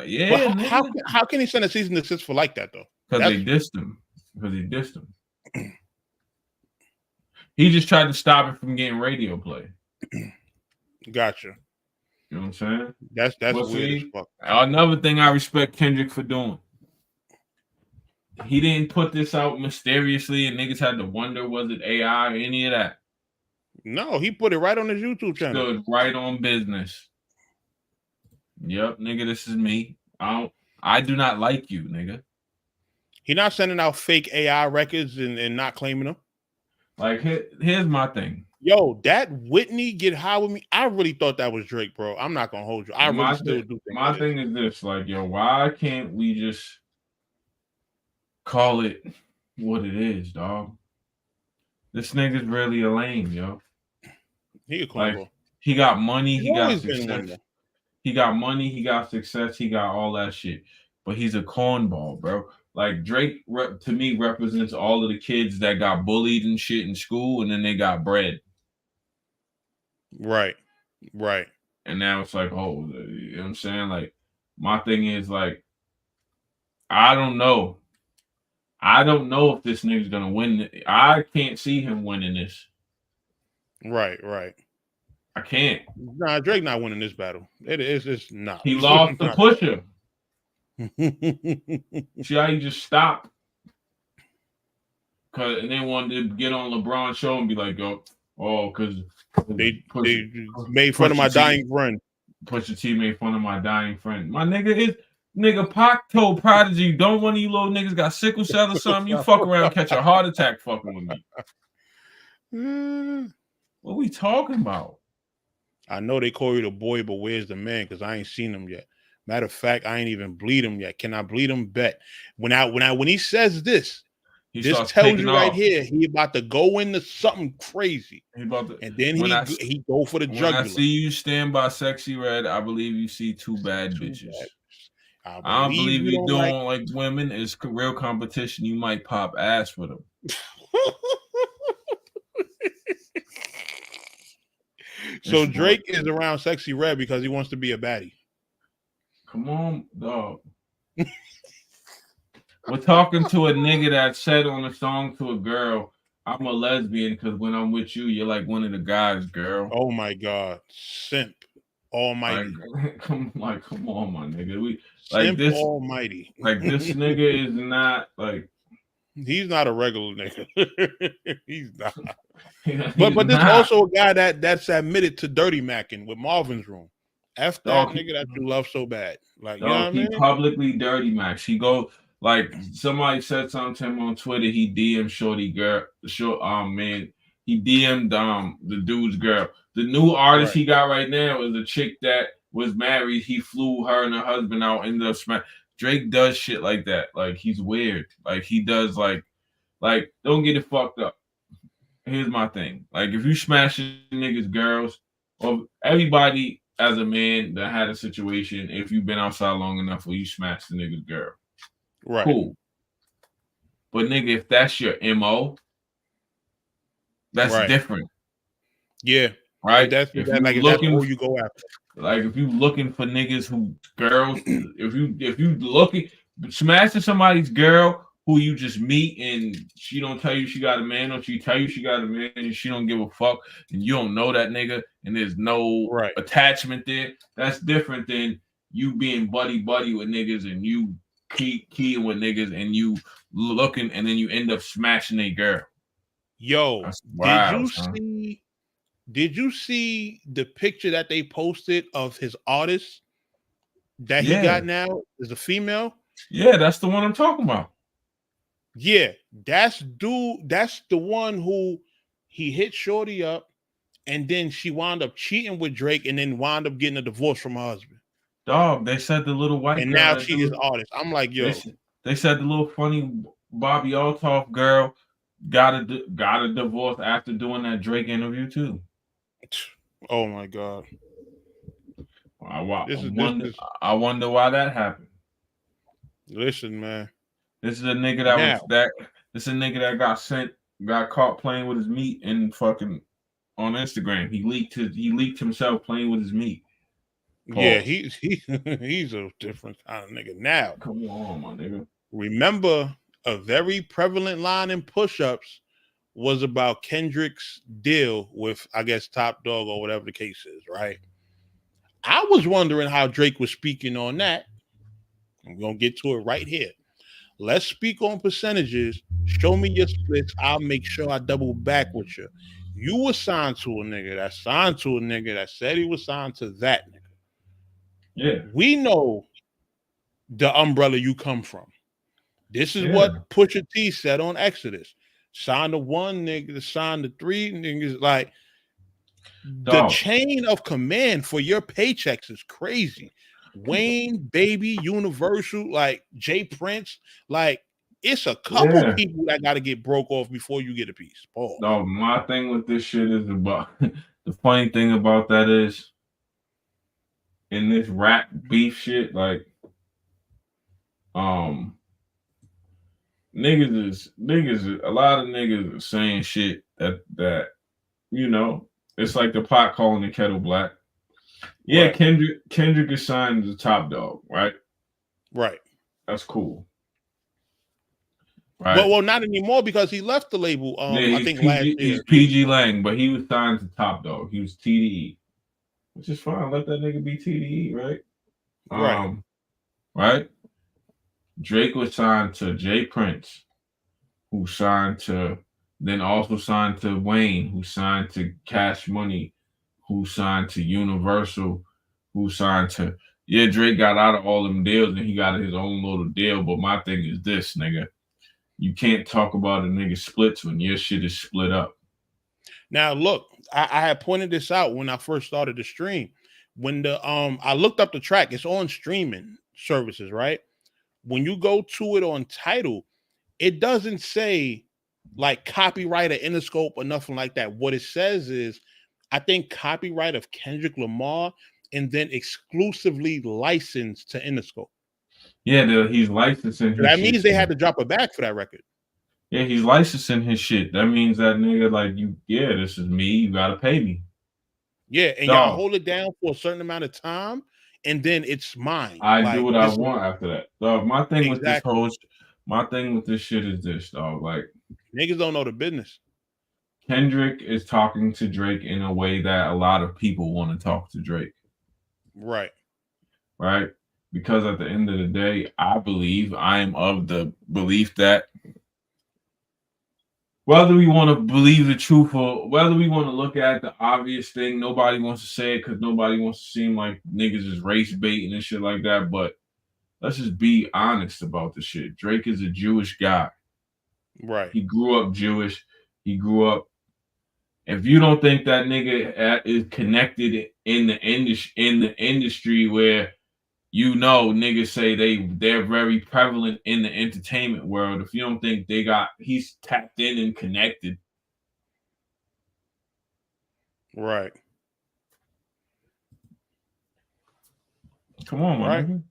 Yeah. But how can he send a cease and desist for like that though? Because they dissed him. He just tried to stop it from getting radio play. Gotcha. You know what I'm saying? That's weird as fuck. Another thing I respect Kendrick for doing. He didn't put this out mysteriously and niggas had to wonder, was it AI or any of that? No, he put it right on his YouTube channel. Stood right on business. Yep, nigga, this is me. I do not like you, nigga. He not sending out fake AI records and not claiming them. Like, here's my thing. Yo, that Whitney Get High With Me, I really thought that was Drake, bro. I'm not gonna hold you. I really still do think my thing is this, like, yo, why can't we just call it what it is, dog? This nigga's really a lame, yo. He a cornball. Like, he got money, he got success. He got money, he got success, he got all that shit. But he's a cornball, bro. Like, Drake, to me, represents all of the kids that got bullied and shit in school, and then they got bread. Right. And now it's like, oh, you know what I'm saying? Like, my thing is, like, I don't know. I don't know if this nigga's gonna win. I can't see him winning this. Right. I can't. Nah, Drake not winning this battle. It's not. He lost the pusher. See how he just stopped? And they wanted to get on LeBron's show and be like, because they made fun of my dying friend. Pusha T made fun of my dying friend. My nigga Pac told Prodigy, don't one of you little niggas got sickle cell or something, you fuck around catch a heart attack fucking with me. What we talking about? I know they call you the boy, but where's the man? Because I ain't seen him yet. Matter of fact, I ain't even bleed him yet. Can I bleed him? Bet. When he says this, this tells you right here, he about to go into something crazy. And then he go for the jugular. When I see you stand by Sexy Red, I believe you see two bad bitches. I don't believe you doing like women. It's real competition. You might pop ass with them. So Drake is around Sexy Red because he wants to be a baddie. Come on, dog. We're talking to a nigga that said on a song to a girl, I'm a lesbian because when I'm with you, you're like one of the guys, girl. Oh my God. Simp. Almighty. Come on, my nigga. Simp this almighty. Like, this nigga is not like, he's not a regular nigga. He's not. But there's also a guy that's admitted to dirty macking with Marvin's Room. F that nigga that you love so bad. Like, you know what I mean? He publicly dirty max. He go like, somebody said something to him on Twitter. He DM'd shorty girl. He DM'd the dude's girl. The new artist he got right now is a chick that was married. He flew her and her husband out. Ended up smack. Drake does shit like that. Like, he's weird. Like, he does like don't get it fucked up. Here's my thing. Like, if you smash niggas girls, or everybody as a man that had a situation, if you've been outside long enough where you smash the nigga's girl. Right. Cool. But nigga, if that's your MO, that's different. Yeah. Right? That's all you go after. Like, if you looking for niggas who girls, if you looking smashing somebody's girl who you just meet and she don't tell you she got a man, or she tell you she got a man and she don't give a fuck, and you don't know that nigga and there's no attachment there, that's different than you being buddy with niggas and you keying with niggas and you looking and then you end up smashing a girl. Yo, did you see the picture that they posted of his artist that he got now is a female? Yeah, that's the one I'm talking about. Yeah, that's the one who he hit shorty up, and then she wound up cheating with Drake, and then wound up getting a divorce from her husband. Dog, they said the little white and girl, now she is artist. I'm like, yo, they said the little funny Bobby Altoff girl got a divorce after doing that Drake interview too. Oh my God! I wonder why that happened. Listen, man. This is a nigga This is a nigga that got caught playing with his meat and fucking on Instagram. He leaked himself playing with his meat. Pause. Yeah, he's a different kind of nigga now. Come on, my nigga. Remember, a very prevalent line in push-ups was about Kendrick's deal with, I guess, Top Dog or whatever the case is, right? I was wondering how Drake was speaking on that. I'm gonna get to it right here. Let's speak on percentages. Show me your splits. I'll make sure I double back with you. you were signed to a nigga that signed to a nigga that said he was signed to that nigga, we know the umbrella you come from. This is what Pusha T said on Exodus. Sign the one nigga, sign the three niggas. Like, the chain of command for your paychecks is crazy. Wayne, Baby, Universal, like Jay Prince, like it's a couple people that got to get broke off before you get a piece. Pause. No, my thing with this shit is about the funny thing about that is in this rap beef shit, like niggas is a lot of niggas are saying shit that you know, it's like the pot calling the kettle black. Yeah, right. Kendrick is signed as a top dog, right? Right. That's cool. Right. Well, not anymore because he left the label. I think last year. He's PG Lang, but he was signed to Top Dog. He was TDE, which is fine. Let that nigga be TDE, right? Right. Right. Drake was signed to Jay Prince, who signed to, then also signed to Wayne, who signed to Cash Money, who signed to Universal, who signed to. Yeah, Drake got out of all them deals and he got his own little deal. But my thing is this, nigga. You can't talk about a nigga splits when your shit is split up. Now, look, I had pointed this out when I first started the stream. When I looked up the track, it's on streaming services, right? When you go to it on Tidal, it doesn't say like copyright or Interscope or nothing like that. What it says is, I think copyright of Kendrick Lamar and then exclusively licensed to Interscope. Yeah, he's licensing his that means shit, they had to drop a bag for that record. Yeah, he's licensing his shit. That means that nigga, like, this is me. You gotta pay me. Yeah, and y'all hold it down for a certain amount of time, and then it's mine. I do what I want after that. Dog, my thing with this shit is this, dog. Like, niggas don't know the business. Kendrick is talking to Drake in a way that a lot of people want to talk to Drake. Right. Right? Because at the end of the day, I am of the belief that whether we want to believe the truth or whether we want to look at the obvious thing, nobody wants to say it because nobody wants to seem like niggas is race baiting and shit like that. But let's just be honest about the shit. Drake is a Jewish guy. Right. He grew up Jewish. He grew up. If you don't think that nigga is connected in the industry where niggas say they're very prevalent in the entertainment world. If you don't think he's tapped in and connected. Right. Come on, my nigga.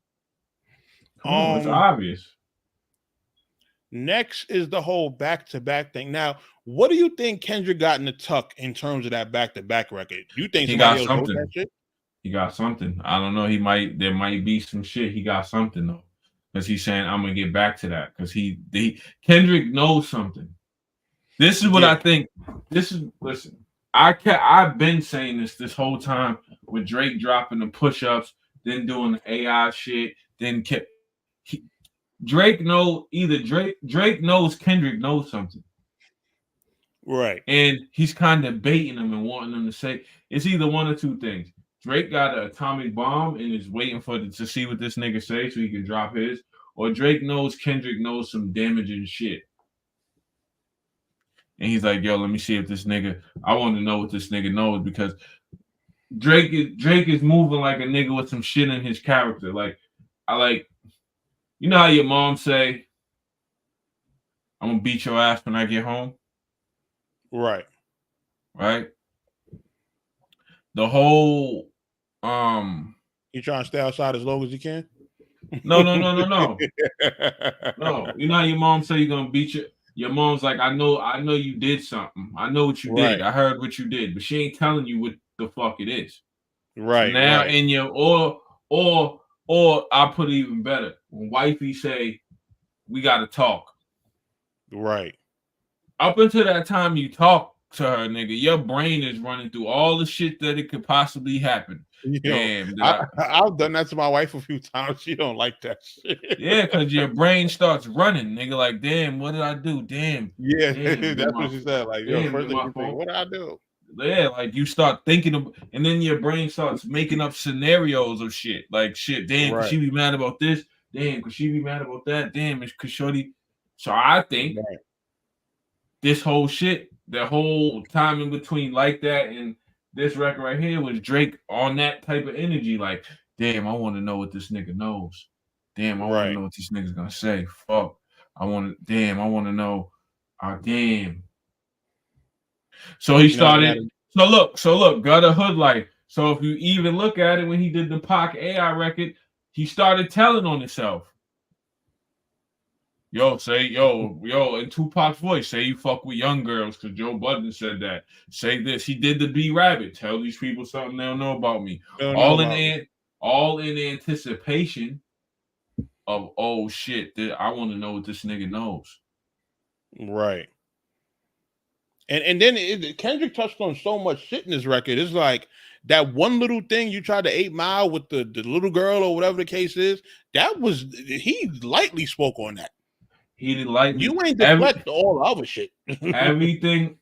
Come on, it's obvious. Next is the whole back-to-back thing. Now, what do you think Kendrick got in the tuck in terms of that back-to-back record? You think he got something? That shit? He got something. I don't know. There might be some shit. He got something though, because he's saying I'm gonna get back to that. Because Kendrick knows something. This is what I think. Listen. I've been saying this whole time with Drake dropping the push-ups, then doing the AI shit, then Drake knows Kendrick knows something. Right. And he's kind of baiting him and wanting him to say it's either one or two things. Drake got an atomic bomb and is waiting to see what this nigga say so he can drop his. Or Drake knows Kendrick knows some damaging shit. And he's like, yo, let me see if this nigga, I want to know what this nigga knows because Drake is moving like a nigga with some shit in his character. You know how your mom say, I'm going to beat your ass when I get home? Right. Right? The whole you trying to stay outside as long as you can? No. No. You know how your mom say you're gonna beat your mom's like, I know you did something. I know what you did. I heard what you did, but she ain't telling you what the fuck it is. Right. So now right. in your or I'll put it even better. When wifey say, we gotta talk. Right. Up until that time you talk, to her, nigga, your brain is running through all the shit that it could possibly happen. Damn, I've done that to my wife a few times. She don't like that shit. Yeah, because your brain starts running, nigga. Like, damn, what did I do? Damn. Yeah, damn, that's what she said. Like, yo, damn, first thing my you think, phone. what did I do? Yeah, like you start thinking of, and then your brain starts making up scenarios of shit. Like, shit, damn, could she be mad about this? Damn, could she be mad about that? Damn, could shorty? So I think this whole shit, the whole time in between like that and this record right here was Drake on that type of energy. Like, damn, I want to know what this nigga knows. Damn, I want to know what this nigga's gonna say. Fuck. I want to know. Damn. So he started. So look, Gutter Hood Life. So if you even look at it when he did the Pac AI record, he started telling on himself. Yo, in Tupac's voice, say you fuck with young girls because Joe Budden said that. Say this. He did the B Rabbit. Tell these people something they don't know about me. All in anticipation of, oh shit, I want to know what this nigga knows. Right. And then Kendrick touched on so much shit in this record. It's like that one little thing you tried to 8 Mile with the little girl or whatever the case is. He lightly spoke on that. He lightly. You ain't deflect all the other shit. everything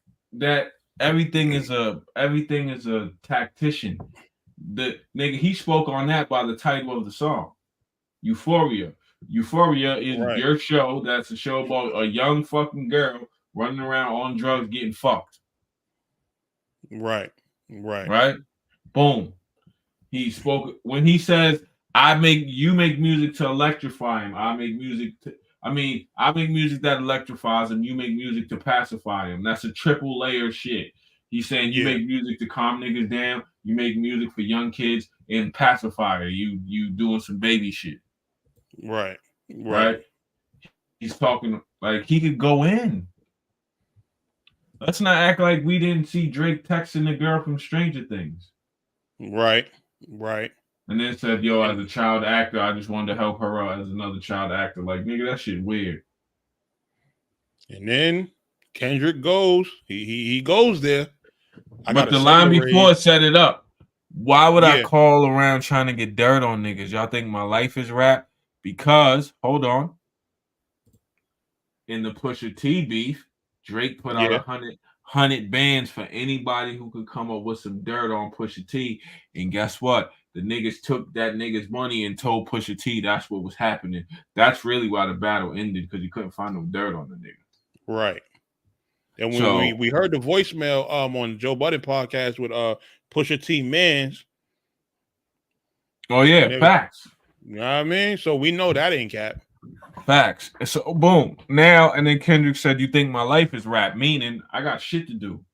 is a tactician. The nigga, he spoke on that by the title of the song, Euphoria. Euphoria is your show. That's a show about a young fucking girl running around on drugs getting fucked. Right. Boom. He spoke when he says, you make music to electrify him. I make music that electrifies him. You make music to pacify him. That's a triple layer shit. He's saying you make music to calm niggas down. You make music for young kids and pacifier. You doing some baby shit. Right. He's talking like he could go in. Let's not act like we didn't see Drake texting the girl from Stranger Things. Right. And then said, yo, as a child actor, I just wanted to help her out as another child actor. Like, nigga, that shit weird. And then Kendrick goes. He goes there. But the line before set it up. Why would I call around trying to get dirt on niggas? Y'all think my life is rap? Because, hold on. In the Pusha T beef, Drake put out 100 bands for anybody who could come up with some dirt on Pusha T. And guess what? The niggas took that nigga's money and told Pusha T that's what was happening. That's really why the battle ended, because you couldn't find no dirt on the nigga. Right. And when we heard the voicemail on Joe Budden podcast with Pusha T Mans. Oh yeah, facts. You know what I mean? So we know that ain't cap. Facts. So boom. Now and then Kendrick said, you think my life is rap? Meaning I got shit to do.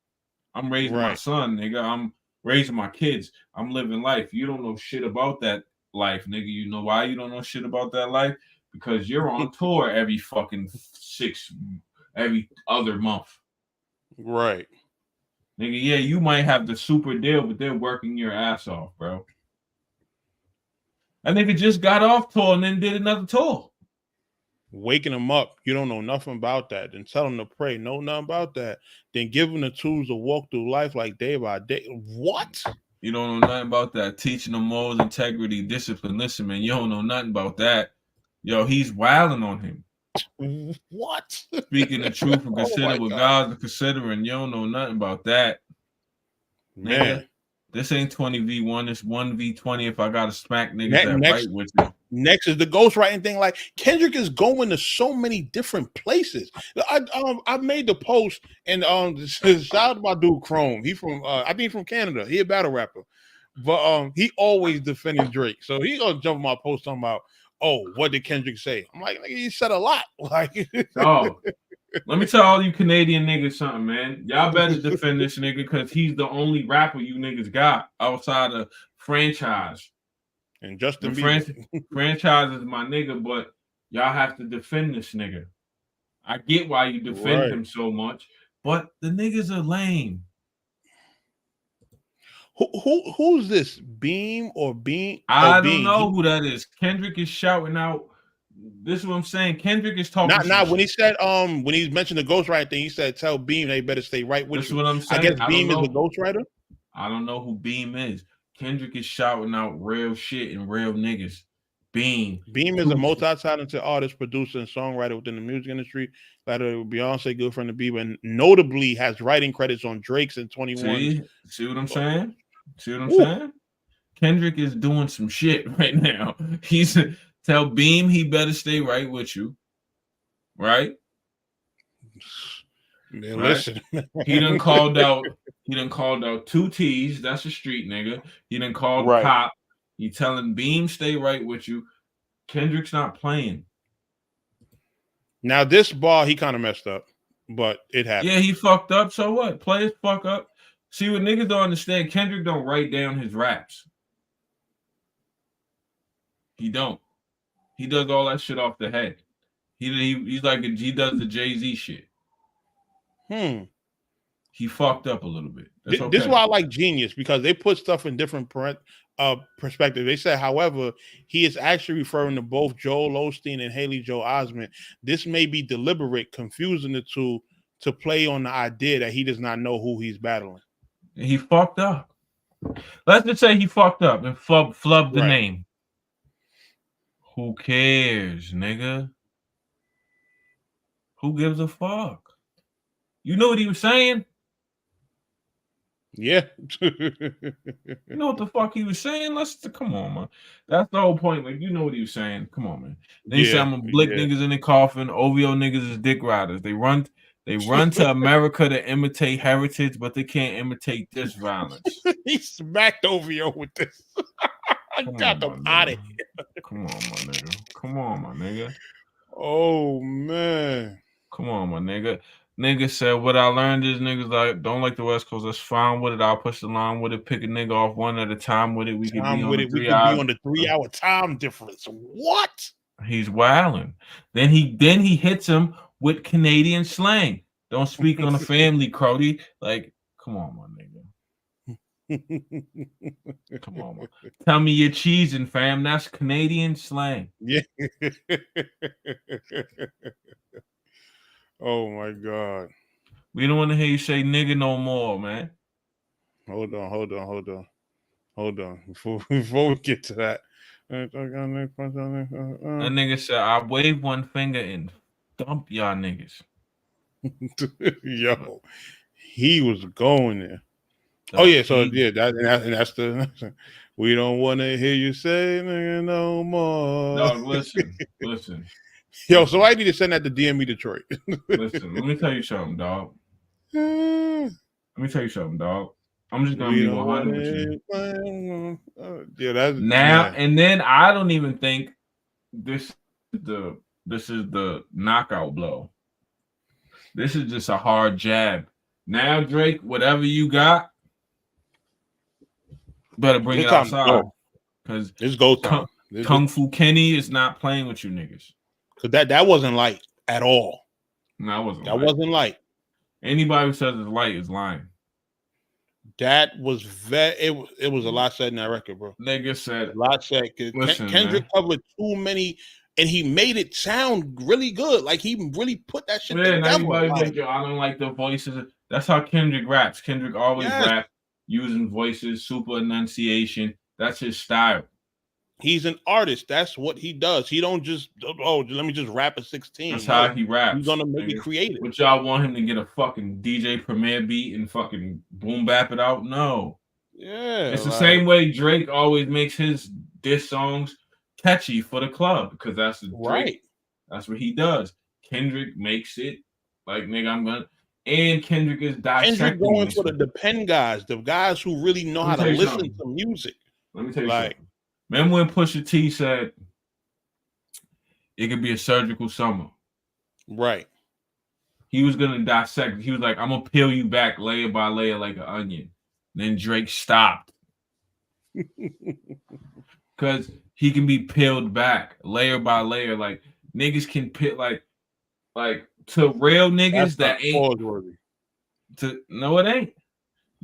I'm raising my son, nigga. I'm raising my kids. I'm living life. You don't know shit about that life, nigga. You know why you don't know shit about that life? Because you're on tour every other month. Right. Nigga, yeah, you might have the super deal, but they're working your ass off, bro. And nigga just got off tour and then did another tour. Waking them up. You don't know nothing about that. Then tell them to pray. Know nothing about that. Then give them the tools to walk through life like day by day. What? You don't know nothing about that. Teaching them morals, integrity, discipline. Listen, man, you don't know nothing about that. Yo, he's wilding on him. What? Speaking the truth and consider what God's considering. You don't know nothing about that. Man. Nigga, this ain't 20v1. It's 1v20 if I gotta smack niggas that right with you. Next is the ghostwriting thing. Like Kendrick is going to so many different places. I made the post and shout out to my dude Chrome. He from I think from Canada. He a battle rapper, but he always defending Drake. So he gonna jump on my post talking about, oh, what did Kendrick say? I'm like, he said a lot. Like, oh, let me tell all you Canadian niggas something, man. Y'all better defend this nigga because he's the only rapper you niggas got outside of Franchise. And Justin Franchise is my nigga, but y'all have to defend this nigga. I get why you defend him so much, but the niggas are lame. Who's this? Beam or Beam? I don't know who that is. Kendrick is shouting out This is what I'm saying. Kendrick is talking. Not when he said when he mentioned the ghostwriter thing, he said tell Beam they better stay right with this you. This is what I'm saying. I guess Beam is the ghostwriter. I don't know who Beam is. Kendrick is shouting out real shit and real niggas. Beam is a multi-talented artist, producer, and songwriter within the music industry. Later, Beyonce, good friend of Bieber, and notably has writing credits on Drake's and 21's. See what I'm saying? See what I'm saying? Kendrick is doing some shit right now. He's tell Beam he better stay right with you. Right? Man, right? Listen. He done called out 2 T's. That's a street nigga. He done called Pop. He telling Beam stay right with you. Kendrick's not playing. Now this bar he kind of messed up, but it happened. Yeah, he fucked up. So what? Play his fuck up. See what niggas don't understand. Kendrick don't write down his raps. He don't. He does all that shit off the head. He's like he does the Jay-Z shit. He fucked up a little bit. That's okay. This is why I like Genius, because they put stuff in different perspective. They said, however, he is actually referring to both Joel Osteen and Haley Joel Osment. This may be deliberate, confusing the two to play on the idea that he does not know who he's battling. He fucked up. Let's just say he fucked up and flubbed the name. Who cares, nigga? Who gives a fuck? You know what he was saying? Yeah. You know what the fuck he was saying? Come on, man. That's the whole point. Like, you know what he was saying. Come on, man. Then he said, I'm gonna blick niggas in the coffin. OVO niggas is dick riders. They run to America to imitate heritage, but they can't imitate this violence. He smacked OVO with this. I got them out of here. Come on, my nigga. Come on, my nigga. Oh, man. Come on, my nigga. Nigga said, what I learned is niggas like don't like the West Coast. That's fine with it. I'll push the line with it. Pick a nigga off one at a time with it. We can be on the 3 hour. We could be on the 3 hour time difference. What? He's wilding. Then he hits him with Canadian slang. Don't speak on the family, Crody. Like, come on, my nigga. Come on, man. Tell me you're cheesing, fam. That's Canadian slang. Yeah. Oh my God. We don't want to hear you say nigga no more, man. Hold on. Before we get to that. That nigga said, I wave one finger and dump y'all niggas. Yo, he was going there. Oh yeah, so yeah, that's the we don't want to hear you say nigga no more. No, listen. Yo, so I need to send that to DME Detroit. Listen, let me tell you something, dog. I'm just gonna be 100 with you. Yeah, that's now and then. I don't even think this is the knockout blow. This is just a hard jab. Now, Drake, whatever you got, better bring it outside. Because it's go time. Kung Fu Kenny is not playing with you niggas. Because that wasn't light at all. No, it wasn't. That wasn't light. Anybody who says it's light is lying. That was it was a lot said in that record, bro. Nigga said a lot said. Kendrick covered too many, and he made it sound really good. Like he really put that shit together. Everybody like, I don't like the voices. That's how Kendrick raps. Kendrick always rap using voices, super enunciation. That's his style. He's an artist. That's what he does. He don't just let me just rap at 16. That's how he raps. He's gonna make it creative. But y'all want him to get a fucking DJ Premier beat and fucking boom bap it out? No. Yeah. It's the same way Drake always makes his diss songs catchy for the club, because that's the Drake. That's what he does. Kendrick makes it like, nigga, I'm gonna. And Kendrick is dissecting. Kendrick going for the pen guys, the guys who really know how to listen to music. Let me tell you something. Remember when Pusha T said it could be a surgical summer? Right. He was gonna dissect. He was like, I'm gonna peel you back layer by layer like an onion. Then Drake stopped. Because he can be peeled back layer by layer. Like niggas can pit like to real niggas that ain't worthy. No, it ain't.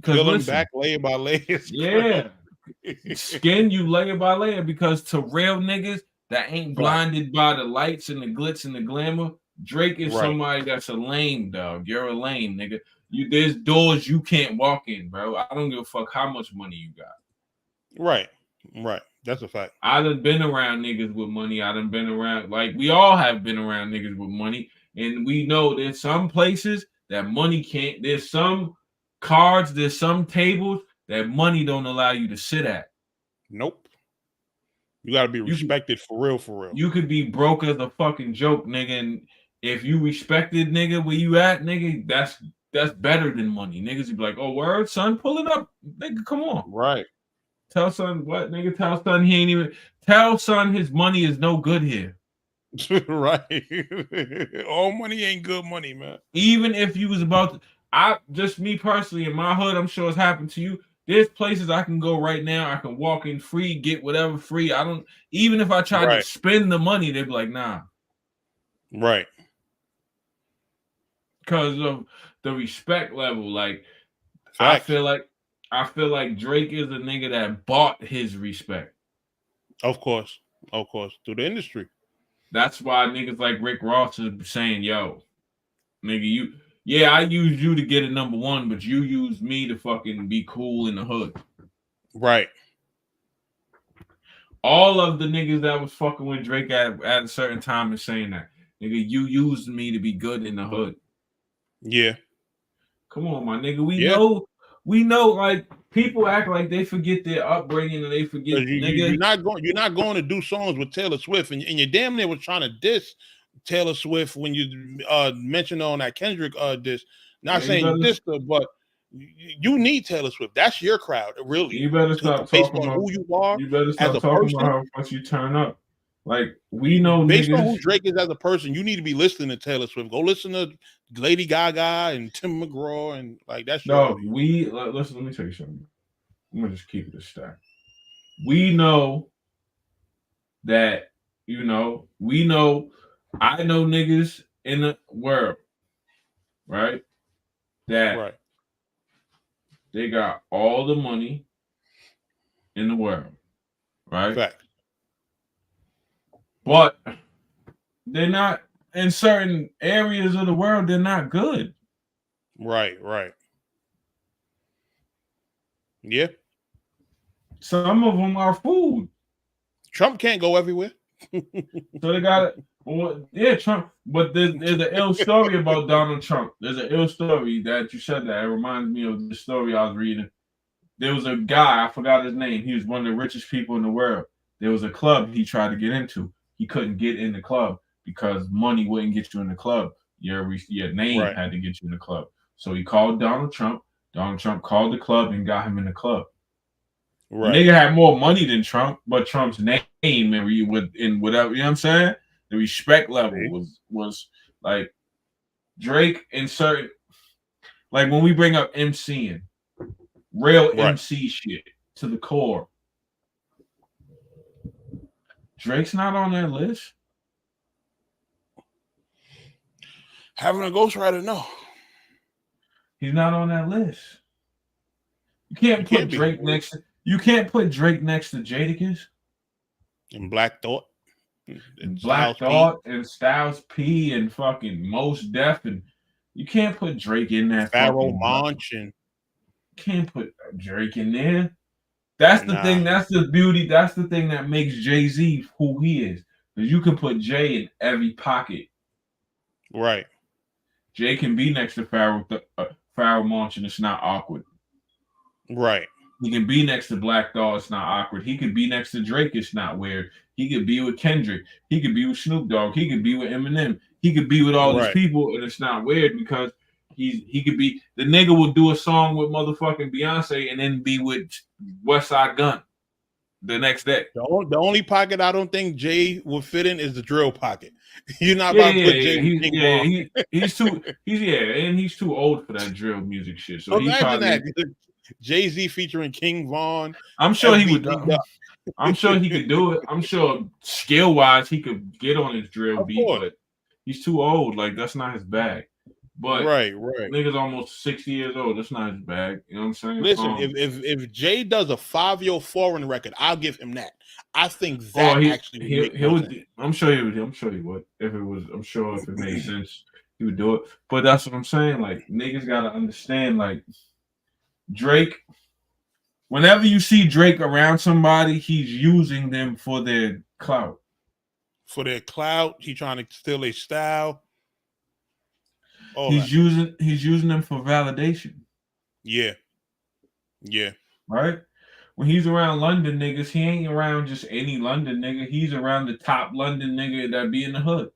Peeling back layer by layer. Yeah. Skin you layer by layer, because to real niggas that ain't blinded by the lights and the glitz and the glamour. Drake is somebody that's a lame, dog. You're a lame, nigga. There's doors you can't walk in, bro. I don't give a fuck how much money you got. Right. That's a fact. I done been around niggas with money. I done been around, like, we all have been around niggas with money. And we know there's some places that money can't, there's some cards, there's some tables that money don't allow you to sit at. Nope. You got to be respected for real. You could be broke as a fucking joke, nigga. And if you respected, nigga, where you at, nigga, that's better than money. Niggas would be like, oh, word, son, pull it up. Nigga, come on. Right. Tell son what, nigga? Tell son he ain't even, tell son his money is no good here. Right. All money ain't good money, man. Even if you was about to, just me personally, in my hood, I'm sure it's happened to you. There's places I can go right now. I can walk in free, get whatever free. I don't, even if I try to spend the money, they'd be like, nah. Right. Because of the respect level. Like, I feel like Drake is a nigga that bought his respect. Of course. Through the industry. That's why niggas like Rick Ross is saying, yo, nigga, I used you to get a number one, but you used me to fucking be cool in the hood. Right. All of the niggas that was fucking with Drake at a certain time is saying that. Nigga, you used me to be good in the hood. Yeah. Come on, my nigga. We know, like, people act like they forget their upbringing and they forget, nigga. You're not going to do songs with Taylor Swift, and you damn near was trying to diss Taylor Swift when you mentioned on that Kendrick diss. Not saying diss her, but you need Taylor Swift. That's your crowd, really. You better stop talking about who you are. You better stop talking about how much you turn up. Like, we know based niggas, on who Drake is as a person, you need to be listening to Taylor Swift. Go listen to Lady Gaga and Tim McGraw and like that's your listen, let me tell you something. I'm gonna just keep it a stack. We know that, I know niggas in the world, right? That they got all the money in the world, right? Fact. But they're not, in certain areas of the world, they're not good. Right. Yeah. Some of them are food. Trump can't go everywhere. So they got it. Trump. But there's an ill story about Donald Trump. There's an ill story that you said that. It reminds me of the story I was reading. There was a guy, I forgot his name. He was one of the richest people in the world. There was a club he tried to get into. He couldn't get in the club because money wouldn't get you in the club. Your name had to get you in the club. So he called Donald Trump. Donald Trump called the club and got him in the club. Right. Nigga had more money than Trump, but Trump's name and in whatever, you know what I'm saying? The respect level was like Drake in certain, like when we bring up MCing, real MC shit to the core. Drake's not on that list. Having a ghostwriter, no. He's not on that list. You can't put Drake next to Jadakiss. And Black Thought. And Black Thought and Styles P and fucking Mos Def, and you can't put Drake in that. Pharoah Monch and can't put Drake in there. That's the thing. That's the beauty. That's the thing that makes Jay-Z who he is. Because you can put Jay in every pocket. Right. Jay can be next to Pharoah Monch and it's not awkward. Right. He can be next to Black Thought. It's not awkward. He could be next to Drake. It's not weird. He could be with Kendrick. He could be with Snoop Dogg. He could be with Eminem. He could be with all these people, and it's not weird because he could be, the nigga will do a song with motherfucking Beyonce and then be with West Side Gun the next day. The only pocket I don't think Jay would fit in is the drill pocket. You're not about to put Jay. He's too old for that drill music shit. So imagine that Jay-Z featuring King Von. I'm sure he would. I'm sure he could do it. I'm sure skill wise he could get on his drill beat, but he's too old. Like that's not his bag. But right. nigga's almost 60 years old. That's not his bag. You know what I'm saying? Listen, if Jay does a 5-year foreign record, I'll give him that. I think that actually would make more sense. I'm sure he would. I'm sure he would. If it was, I'm sure if it made sense, he would do it. But that's what I'm saying. Like niggas gotta understand. Like Drake. Whenever you see Drake around somebody, he's using them for their clout. For their clout, he's trying to steal their style. He's using them for validation. Yeah. Right? When he's around London niggas, he ain't around just any London nigga. He's around the top London nigga that be in the hood.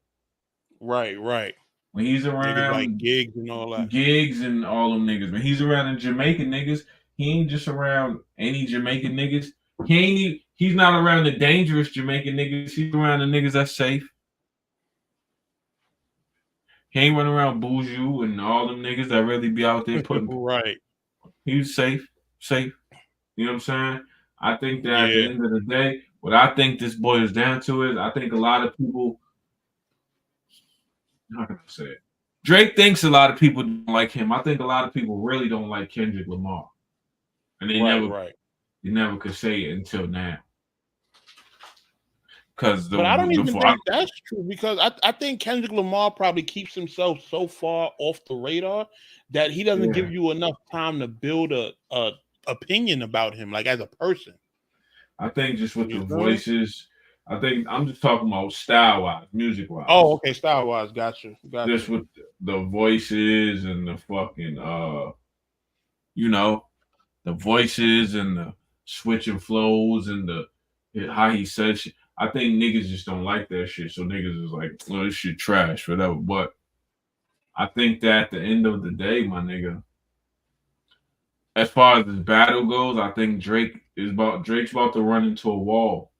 Right. When he's around niggas like gigs and all that. Gigs and all them niggas. When he's around the Jamaican niggas, he ain't just around any Jamaican niggas. He's not around the dangerous Jamaican niggas. He's around the niggas that's safe. He ain't running around Boujou and all them niggas that really be out there putting right. He's safe. You know what I'm saying? I think that at the end of the day, what I think this boils down to is I think a lot of people, how can I say it? Drake thinks a lot of people don't like him. I think a lot of people really don't like Kendrick Lamar. And they never could say it until now. But I don't even think that's true because I think Kendrick Lamar probably keeps himself so far off the radar that he doesn't give you enough time to build a opinion about him, like as a person. I think just with the voices, I think I'm just talking about style wise, music wise. Oh, okay, style wise, gotcha. Just with the voices and the fucking the voices and the switching flows and how he says shit. I think niggas just don't like that shit. So niggas is like, oh, this shit trash, whatever. But I think that at the end of the day, my nigga, as far as this battle goes, I think Drake's about to run into a wall.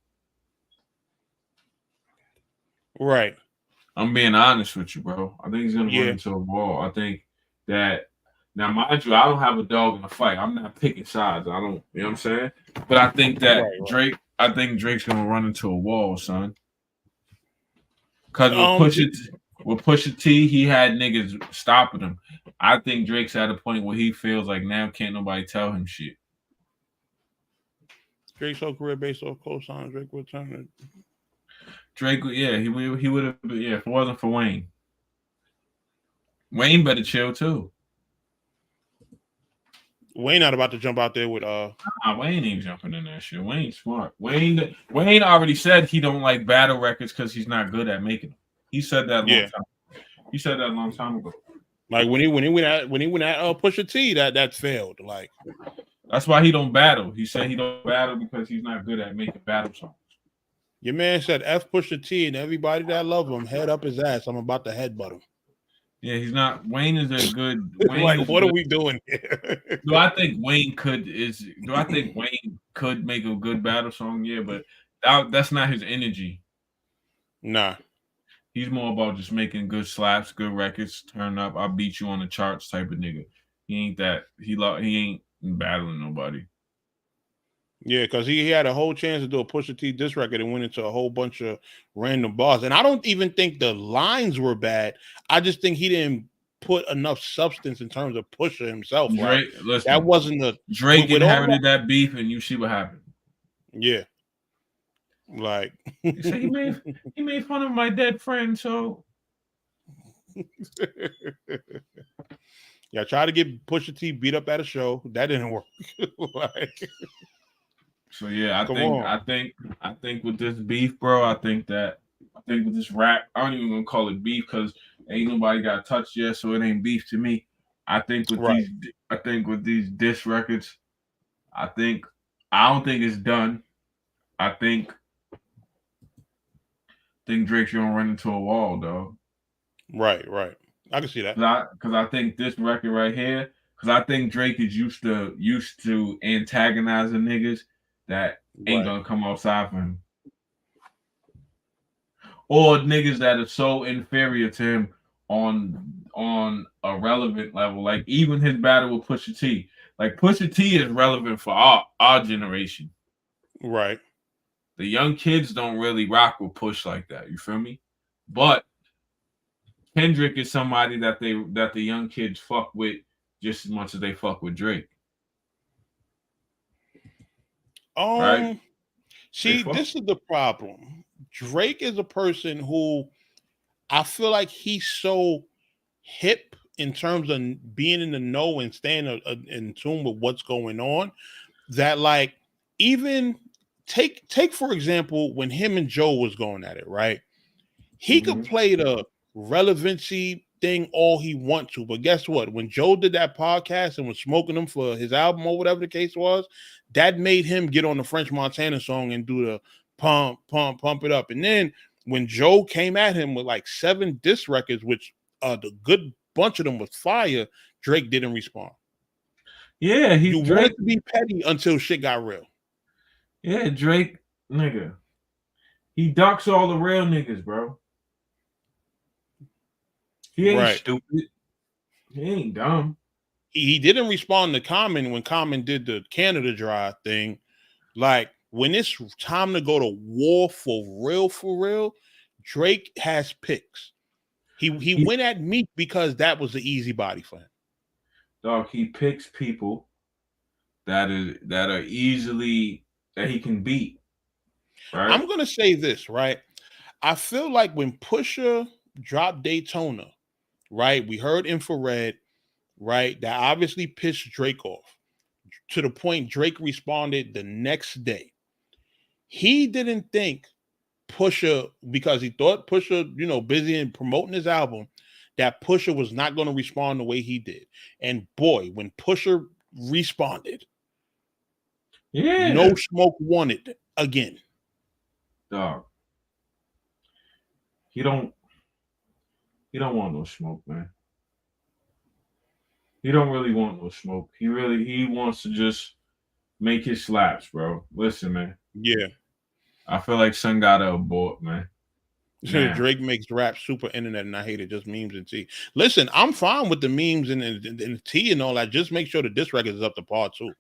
Right. I'm being honest with you, bro. I think he's gonna run into a wall. I think that now, mind you, I don't have a dog in the fight. I'm not picking sides. I don't, you know what I'm saying? But I think that Drake's gonna run into a wall, son. Because with Pusha T, he had niggas stopping him. I think Drake's at a point where he feels like now can't nobody tell him shit. Drake's whole career based off cosign. Drake would turn it. Drake, yeah, he would have, yeah, if it wasn't for Wayne. Wayne better chill too. Wayne not about to jump out there with Wayne ain't jumping in that shit. Wayne's smart. Wayne already said he don't like battle records because he's not good at making them. He said that long time. He said that a long time ago. Like when he went at Pusha T, that failed. Like that's why he don't battle. He said he don't battle because he's not good at making battle songs. Your man said F Pusha T and everybody that love him, head up his ass. I'm about to headbutt him. Yeah, he's not. Wayne is a good. Like, what are we doing here? Do I think Wayne could make a good battle song? Yeah, but that's not his energy. Nah. He's more about just making good slaps, good records, turn up, I'll beat you on the charts type of nigga. He ain't that. He ain't battling nobody. Yeah, because he had a whole chance to do a Pusha T diss record and went into a whole bunch of random bars. And I don't even think the lines were bad. I just think he didn't put enough substance in terms of Pusha himself. Drake, right? Listen, that wasn't the Drake inherited that beef, and you see what happened. Yeah. Like he said he made fun of my dead friend, so yeah, try to get Pusha T beat up at a show. That didn't work. Like, so yeah, I think with this beef, bro, I think with this rap, I don't even gonna call it beef because ain't nobody got touched yet, so it ain't beef to me. I think with these diss records, I don't think it's done. I think Drake's gonna run into a wall, dog. Right. I can see that. Because I think this record right here, because I think Drake is used to antagonizing niggas that ain't gonna come outside for him. Or niggas that are so inferior to him on a relevant level. Like even his battle with Pusha T. Like Pusha T is relevant for our generation. Right. The young kids don't really rock with Push like that. You feel me? But Kendrick is somebody that the young kids fuck with just as much as they fuck with Drake. Right? See, this is the problem. Drake is a person who I feel like he's so hip in terms of being in the know and staying in tune with what's going on that like even take for example when him and Joe was going at it, right? He could play the relevancy thing all he wants to, but guess what? When Joe did that podcast and was smoking them for his album or whatever the case was, that made him get on the French Montana song and do the pump, pump, pump it up. And then when Joe came at him with like 7 diss records, which the good bunch of them was fire, Drake didn't respond. Yeah, you wanted to be petty until shit got real. Yeah, Drake, nigga. He ducks all the real niggas, bro. He ain't stupid. He ain't dumb. He didn't respond to Common when Common did the Canada Dry thing. Like, when it's time to go to war for real, Drake has picks. He went at Meek because that was the easy body for him. Dog, he picks people that are easily that he can beat. Right? I'm gonna say this, right? I feel like when Pusha dropped Daytona, right? We heard Infrared, right? That obviously pissed Drake off to the point Drake responded the next day. He didn't think Pusha, because he thought Pusha, busy in promoting his album, that Pusha was not going to respond the way he did. And boy, when Pusha responded, No Smoke won it again. Dog. He don't want no smoke, man. He don't really want no smoke. He wants to just make his slaps, bro. Listen, man. Yeah. I feel like son gotta abort, man. Drake makes rap super internet, and I hate it. Just memes and tea. Listen, I'm fine with the memes and the tea and all that. Just make sure the diss record is up to par too.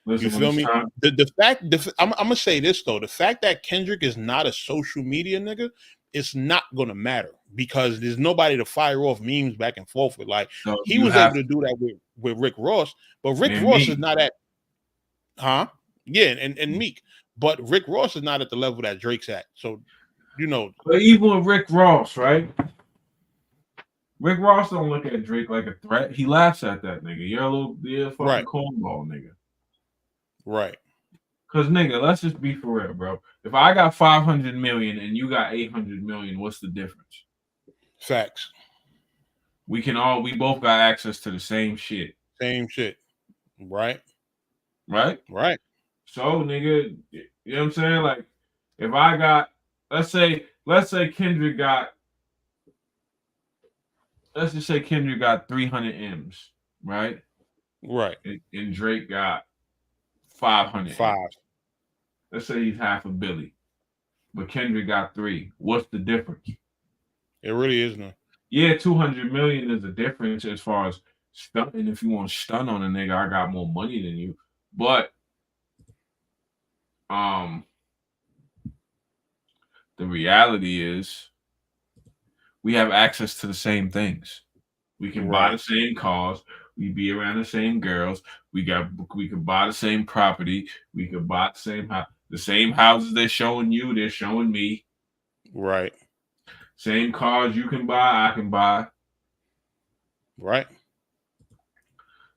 Listen, you feel me? The fact, I'm gonna say this though: the fact that Kendrick is not a social media nigga, it's not gonna matter because there's nobody to fire off memes back and forth with. Like he was able to do that with Rick Ross, but Rick Ross is not at, and Meek, but Rick Ross is not at the level that Drake's at. So. But even with Rick Ross, right? Rick Ross don't look at Drake like a threat. He laughs at that nigga. You're a fucking cornball nigga. Right. Cause nigga, let's just be for real, bro. If I got 500 million and you got 800 million, what's the difference? Facts. We both got access to the same shit. Same shit. Right. Right? Right. So nigga, you know what I'm saying? Like, if I got let's say Kendrick got, let's just say Kendrick got 300 M's, right? Right. And Drake got 500. 5. M's. Let's say he's half a billy, but Kendrick got 3. What's the difference? It really is none. Yeah, 200 million is a difference as far as stunting. If you want to stun on a nigga, I got more money than you. But the reality is we have access to the same things. We can buy the same cars. We be around the same girls. We could buy the same property. We could buy the same houses they're showing you, they're showing me. Right. Same cars you can buy, I can buy. Right.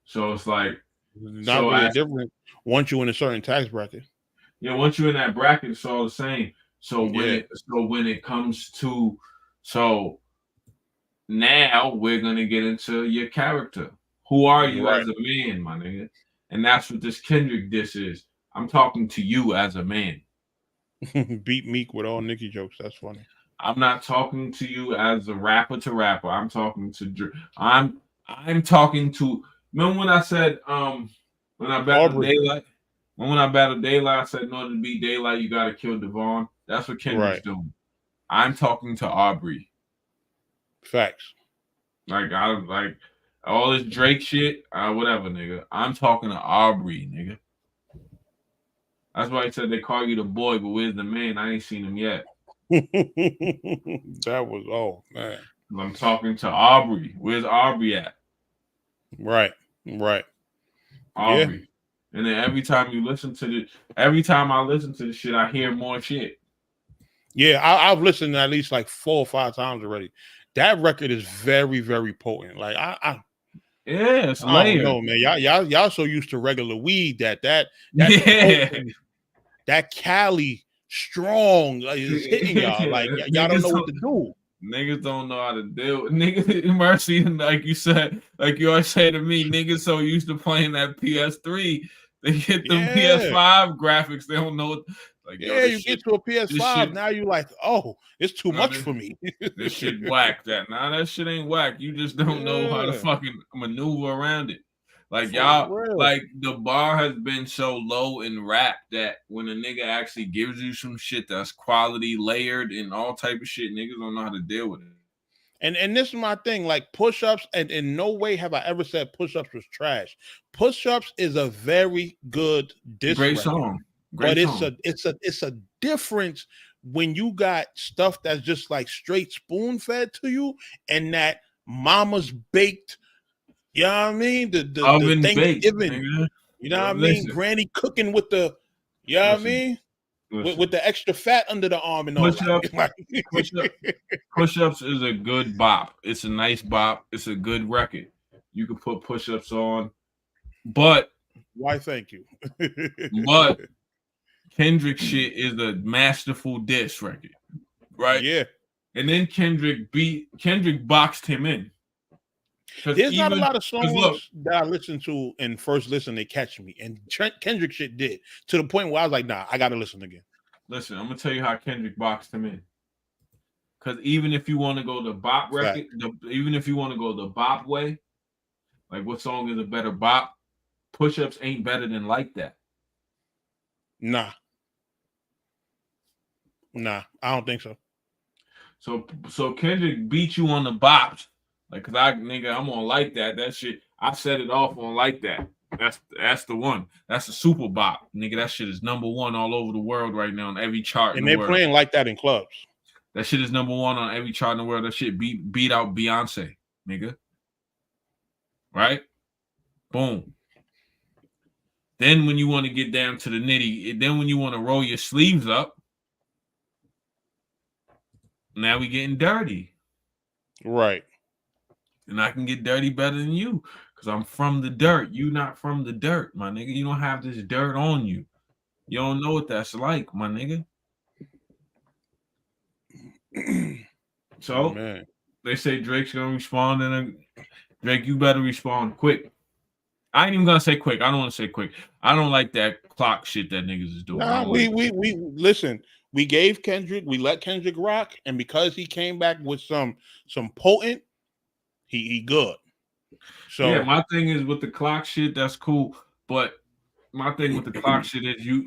So it's like not really different once you're in a certain tax bracket. Yeah, once you're in that bracket, it's all the same. So when it comes to now we're gonna get into your character. Who are you as a man, my nigga? And that's what this Kendrick diss is. I'm talking to you as a man. Beat Meek with all Nicki jokes. That's funny. I'm not talking to you as a rapper to rapper. I'm talking to I'm talking to. Remember when I said when I battled Daylight? When I battled Daylight, I said in order to beat Daylight, you gotta kill Devon. That's what Kendrick's doing. I'm talking to Aubrey. Facts. Like all this Drake shit, whatever, nigga. I'm talking to Aubrey, nigga. That's why he said they call you the boy, but where's the man? I ain't seen him yet. That was man. I'm talking to Aubrey. Where's Aubrey at? Right. Aubrey. Yeah. And then every time I listen to the shit, I hear more shit. Yeah, I've listened at least like 4 or 5 times already. That record is very, very potent. Like I it's layered. I don't know, man. Y'all so used to regular weed that potent, that Cali strong is hitting y'all. Like y'all don't know what to do. Niggas don't know how to deal with niggas. Mercy, like you said, like you always say to me, niggas so used to playing that PS3, they get them PS5 graphics. They don't know. Like you get to a PS5 now, you like, oh, it's too much for me. This shit whack. That shit ain't whack. You just don't know how to fucking maneuver around it. Like y'all, like the bar has been so low in rap that when a nigga actually gives you some shit that's quality, layered, and all type of shit, niggas don't know how to deal with it. And this is my thing, like push-ups, and in no way have I ever said push-ups was trash. Push-ups is a very good diss Great record, song. But it's a difference when you got stuff that's just like straight spoon-fed to you, and that mama's baked. You know what I mean? The Thanksgiving. You know what I mean? Granny cooking with the, you know what I mean? With the extra fat under the arm and all that. Push-ups is a good bop. It's a nice bop. It's a good record. You can put push-ups on, but why? Thank you. But Kendrick shit is a masterful diss record, right? Yeah. And then Kendrick boxed him in. There's not a lot of songs that I listen to in first listen they catch me, and Kendrick shit did, to the point where I was like, nah, I gotta listen again. Listen, I'm gonna tell you how Kendrick boxed him in. Because even if you want to go the bop record, even if you want to go the bop way, like what song is a better bop? Push-ups ain't better than Like That. Nah, I don't think so. So Kendrick beat you on the bops. Like, cause I'm on Like That. That shit, I set it off on Like That. That's the one. That's a super bop, nigga. That shit is #1 all over the world right now on every chart. And they're playing Like That in clubs. That shit is #1 on every chart in the world. That shit beat out Beyonce, nigga. Right? Boom. Then when you want to get down to the nitty, then when you want to roll your sleeves up, now we getting dirty. Right. And I can get dirty better than you because I'm from the dirt. You not from the dirt, my nigga. You don't have this dirt on you. You don't know what that's like, my nigga. So they say Drake's gonna respond, and Drake, you better respond quick. I ain't even gonna say quick. I don't want to say quick. I don't like that clock shit that niggas is doing. Nah, we listen. We gave Kendrick, we let Kendrick rock, and because he came back with some potent, he good. So yeah, my thing is with the clock shit, that's cool. But my thing with the clock shit is you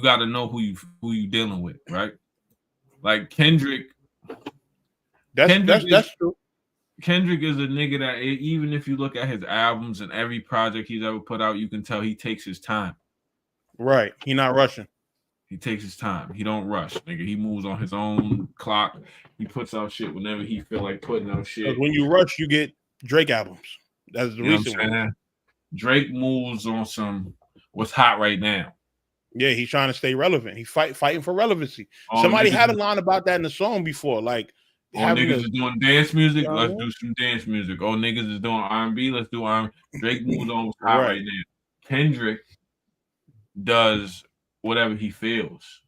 got to know who you dealing with, right? Like Kendrick. That's true. Kendrick is a nigga that even if you look at his albums and every project he's ever put out, you can tell he takes his time. Right. He not rushing. He takes his time. He don't rush, nigga. He moves on his own clock. He puts out shit whenever he feel like putting out shit. When you rush, you get Drake albums. That's the reason. Drake moves on some what's hot right now. Yeah, he's trying to stay relevant. He's fighting for relevancy. Somebody had a line about that in the song before, like. Niggas is doing dance music. Let's do some dance music. Niggas is doing R&B. Let's do R&B. Drake moves on what's hot right now. Kendrick does whatever he feels.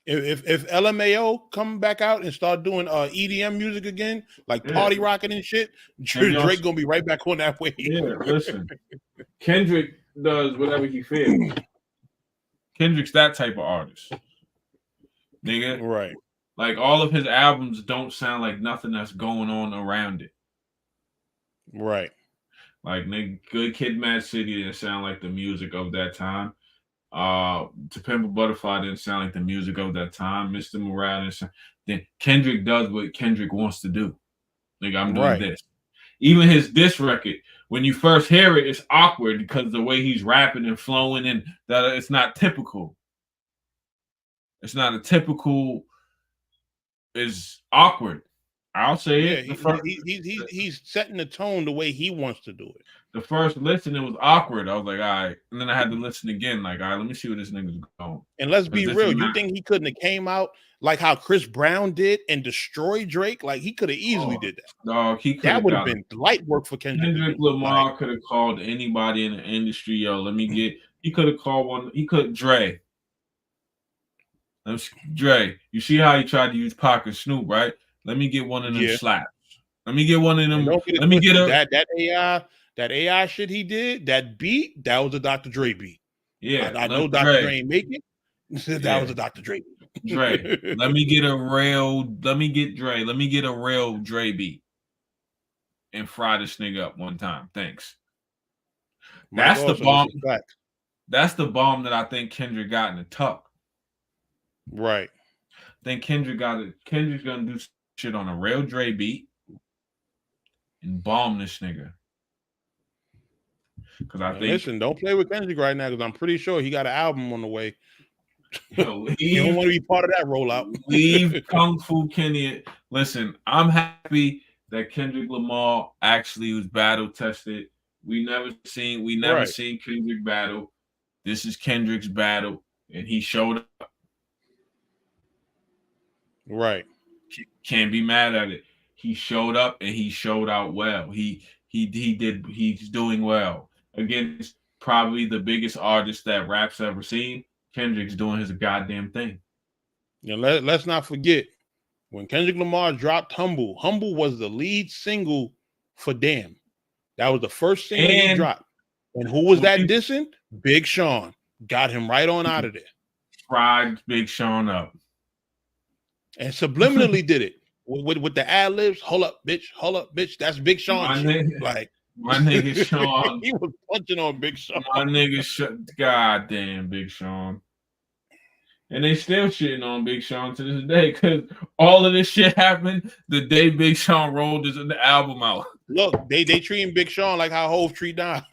If LMAO come back out and start doing EDM music again, like party rocking and shit, Drake gonna be right back on that way. Yeah, listen. Kendrick does whatever he feels. Kendrick's that type of artist. Nigga. Right. Like all of his albums don't sound like nothing that's going on around it. Right. Like nigga, Good Kid, Mad City didn't sound like the music of that time. To Pimp a Butterfly didn't sound like the music of that time. Mr. Morales. Then Kendrick does what Kendrick wants to do. Nigga, I'm doing this. Even his diss record, when you first hear it, it's awkward because the way he's rapping and flowing, and that it's not typical. It's not a typical. Is awkward. I'll say Yeah, it. he's setting the tone the way he wants to do it. The first listen, it was awkward. I was like, all right. And then I had to listen again. Like, all right, let me see where this nigga's going. And let's be real. You think he couldn't have came out like how Chris Brown did and destroyed Drake? Like, he could have easily did that. Dog, that would have been light work for Kendrick. Kendrick Lamar could have called anybody in the industry. Yo, he could have called one. He could Dre. Dre, you see how he tried to use Pac and Snoop, right? Let me get one of them slaps. Let me get one of them. Let me get that AI shit he did, that beat, that was a Dr. Dre beat. Yeah, I know Dr. Dre ain't make it. That was a Dr. Dre beat. Dre, let me get a real Dre beat and fry this nigga up one time. Thanks. That's the bomb. That's the bomb that I think Kendrick got in the tuck. Right. I think Kendrick got it. Kendrick's gonna do shit on a real Dre beat and bomb this nigga. Because I think listen, don't play with Kendrick right now because I'm pretty sure he got an album on the way. Yo, you don't want to be part of that rollout. Leave Kung Fu Kenny. Listen, I'm happy that Kendrick Lamar actually was battle tested. We never seen Kendrick battle. This is Kendrick's battle, and he showed up. Right. Can't be mad at it. He showed up and he showed out well. He's doing well against probably the biggest artist that rap's ever seen. Kendrick's doing his goddamn thing. Yeah, let's not forget when Kendrick Lamar dropped Humble. Humble was the lead single for Damn. That was the first single he dropped. And who was that dissing? Big Sean. Got him right on out of there. Fried Big Sean up. And subliminally did it with the ad libs. Hold up, bitch. That's Big Sean. My nigga Sean. He was punching on Big Sean. My nigga, goddamn Big Sean. And they still shitting on Big Sean to this day because all of this shit happened the day Big Sean rolled his album out. Look, they treating Big Sean like how Hove treat Don.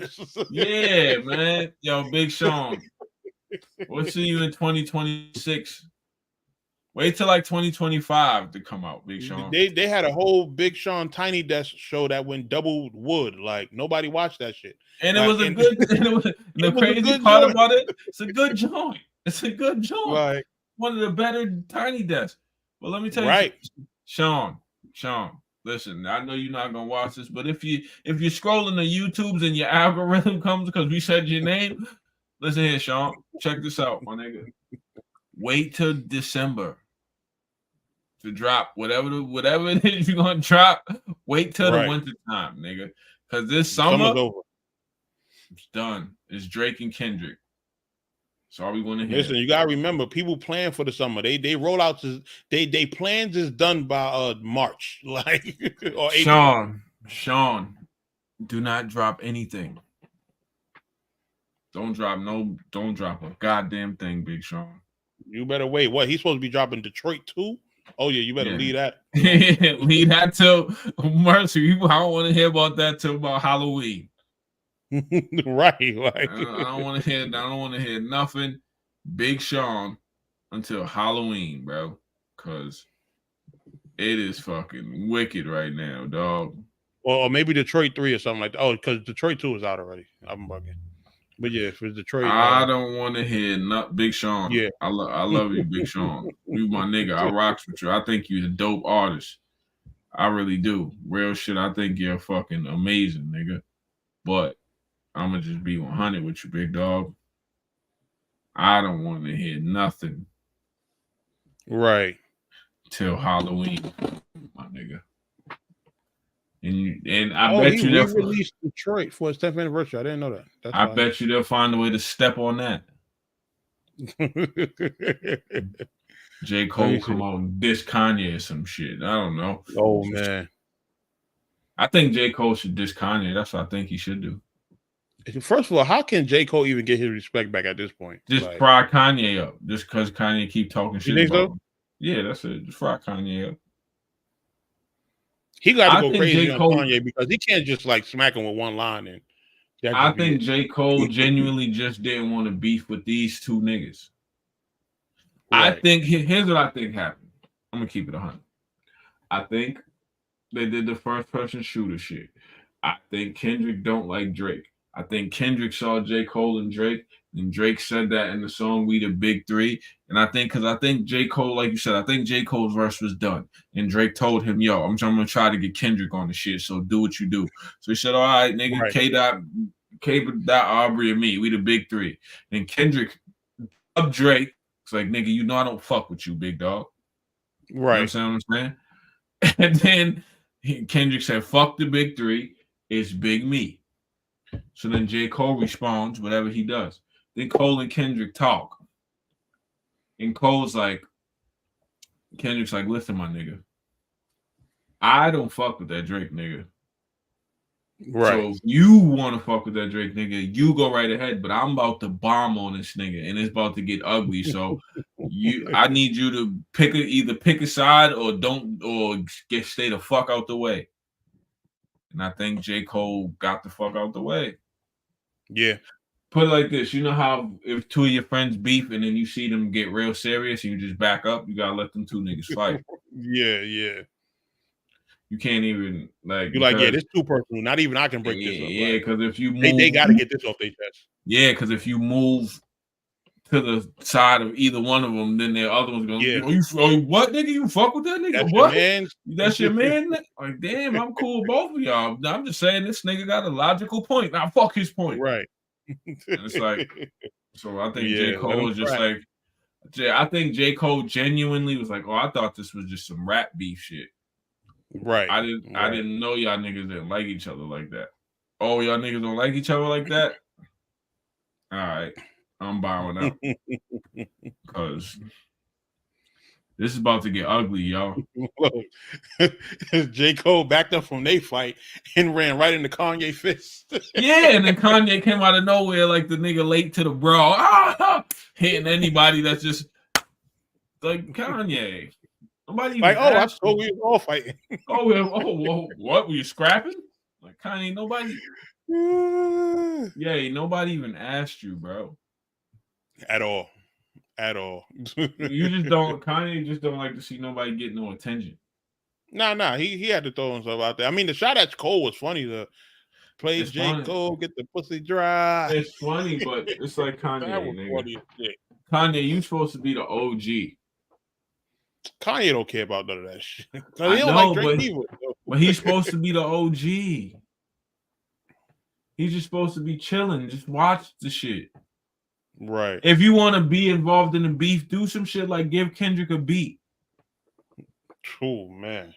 Yeah, man. Yo, Big Sean. We'll see you in 2026. Wait till like 2025 to come out, Big Sean. They had a whole Big Sean Tiny Desk show that went double wood. Like nobody watched that shit. And it was a good. The crazy part about it, it's a good joint. It's a good joint. Right. One of the better Tiny Desks. But let me tell you, Sean. Listen, I know you're not gonna watch this, but if you're scrolling the YouTubes and your algorithm comes because we said your name, listen here, Sean. Check this out, my nigga. Wait till December to drop whatever it is you're gonna drop. Wait till the winter time, nigga. Because this summer it's done. It's Drake and Kendrick. So all we want to hear. Listen, you gotta remember, people plan for the summer. They roll out to they plans is done by March, like or April. Sean, do not drop anything. Don't drop a goddamn thing, Big Sean. You better wait. What, he's supposed to be dropping Detroit too? Oh yeah, you better leave that. Leave that till Mercy. I don't want to hear about that till about Halloween. Right. Like I don't want to hear nothing Big Sean until Halloween, bro. Cause it is fucking wicked right now, dog. Or maybe Detroit 3 or something like that. Oh, because Detroit 2 is out already. I'm bugging. But yeah, if it's Detroit, I don't want to hear not Big Sean. Yeah, I love you, Big Sean. You my nigga. I rocks with you. I think you're a dope artist. I really do. Real shit. I think you're fucking amazing, nigga. But I'm gonna just be 100 with you, big dog. I don't want to hear nothing. Right. Till Halloween, my nigga. And I bet you they'll released Detroit for its 10th anniversary. I didn't know that. I bet you they'll find a way to step on that. J. Cole come on diss Kanye or some shit. I don't know. Oh man. I think J. Cole should diss Kanye. That's what I think he should do. First of all, how can J. Cole even get his respect back at this point? Just fry Kanye up. Just because Kanye keep talking shit about him. Yeah, that's it. Just fry Kanye up. He got to go crazy on Kanye because he can't just like smack him with one line. And I think J. Cole genuinely just didn't want to beef with these two niggas. Right. I think here's what I think happened. I'm gonna keep it 100. I think they did the first person shooter shit. I think Kendrick don't like Drake. I think Kendrick saw J. Cole and Drake, and Drake said that in the song "We the Big Three." And I think because I think J. Cole, like you said, I think J. Cole's verse was done, and Drake told him, "Yo, I'm gonna try to get Kendrick on the shit. So do what you do." So he said, "All right, nigga, Right. K. Aubrey, and me, we the Big Three." And Kendrick up Drake. It's like, nigga, you know I don't fuck with you, big dog. Right. You know what I'm saying? And then Kendrick said, fuck the Big Three, it's Big Me. So then J. Cole responds, whatever he does. Then Cole and Kendrick talk. And Kendrick's like, listen, my nigga, I don't fuck with that Drake nigga. Right. So if you want to fuck with that Drake nigga, you go right ahead. But I'm about to bomb on this nigga, and it's about to get ugly. So I need you to either pick a side or stay the fuck out the way. And I think J. Cole got the fuck out the way. Yeah. Put it like this: you know how if two of your friends beef and then you see them get real serious, and you just back up. You gotta let them two niggas fight. Yeah. You can't even you're like, yeah, this too personal. Not even I can break this up. Yeah, because if you move, they got to get this off their chest. Yeah, because if you move to the side of either one of them, then the other one's gonna. Yeah. What nigga? You fuck with that nigga? That's what? Your man. That's your man. Like, damn, I'm cool with both of y'all. I'm just saying this nigga got a logical point. Now fuck his point. Right. And it's like, so I think J. Cole was just like, I think J. Cole genuinely was like, oh, I thought this was just some rap beef shit. Right. I didn't know y'all niggas didn't like each other like that. Oh, y'all niggas don't like each other like that? All right. I'm bowing out. Because this is about to get ugly, y'all. J. Cole backed up from they fight and ran right into Kanye fist. Yeah, and then Kanye came out of nowhere like the nigga late to the brawl. Hitting anybody that's just like Kanye. Nobody like, oh, I saw we was all fighting. What? Were you scrapping? Like, Kanye, nobody. Yeah, nobody even asked you, bro. At all. You just don't. Kanye just don't like to see nobody get no attention. Nah. He had to throw himself out there. I mean, the shot at Cole was funny. The play J. Cole, get the pussy dry. It's funny, but it's like Kanye. That was funny as shit. Kanye, you supposed to be the OG. Kanye don't care about none of that shit. He don't like Drake either. But he's supposed to be the OG. He's just supposed to be chilling. Just watch the shit. Right. If you want to be involved in the beef, do some shit like give Kendrick a beat. Oh, man.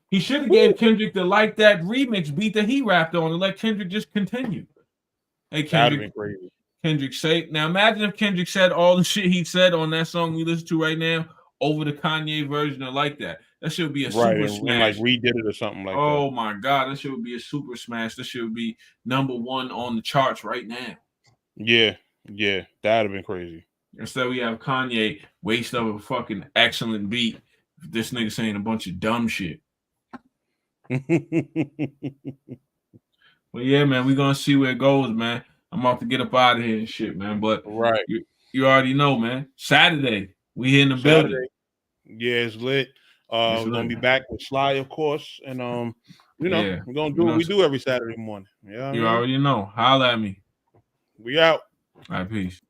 He should have gave Kendrick the Like That remix beat that he rapped on and let Kendrick just continue. Hey, Kendrick. That would have been crazy. Kendrick say, now imagine if Kendrick said all the shit he said on that song we listen to right now over the Kanye version of Like That. That should be a super smash. And like redid it or something like that. Oh my God, that should be a super smash. That should be #1 on the charts right now. Yeah, that would have been crazy. Instead, we have Kanye waste of a fucking excellent beat. This nigga saying a bunch of dumb shit. Well, yeah, man, we're gonna see where it goes, man. I'm about to get up out of here and shit, man. But right, you already know, man. Saturday, we here in the building. Yeah, it's lit. We're gonna be back with Sly, of course, and we're gonna do what we do every Saturday morning. Yeah, you already know. Holla at me. We out. All right, peace.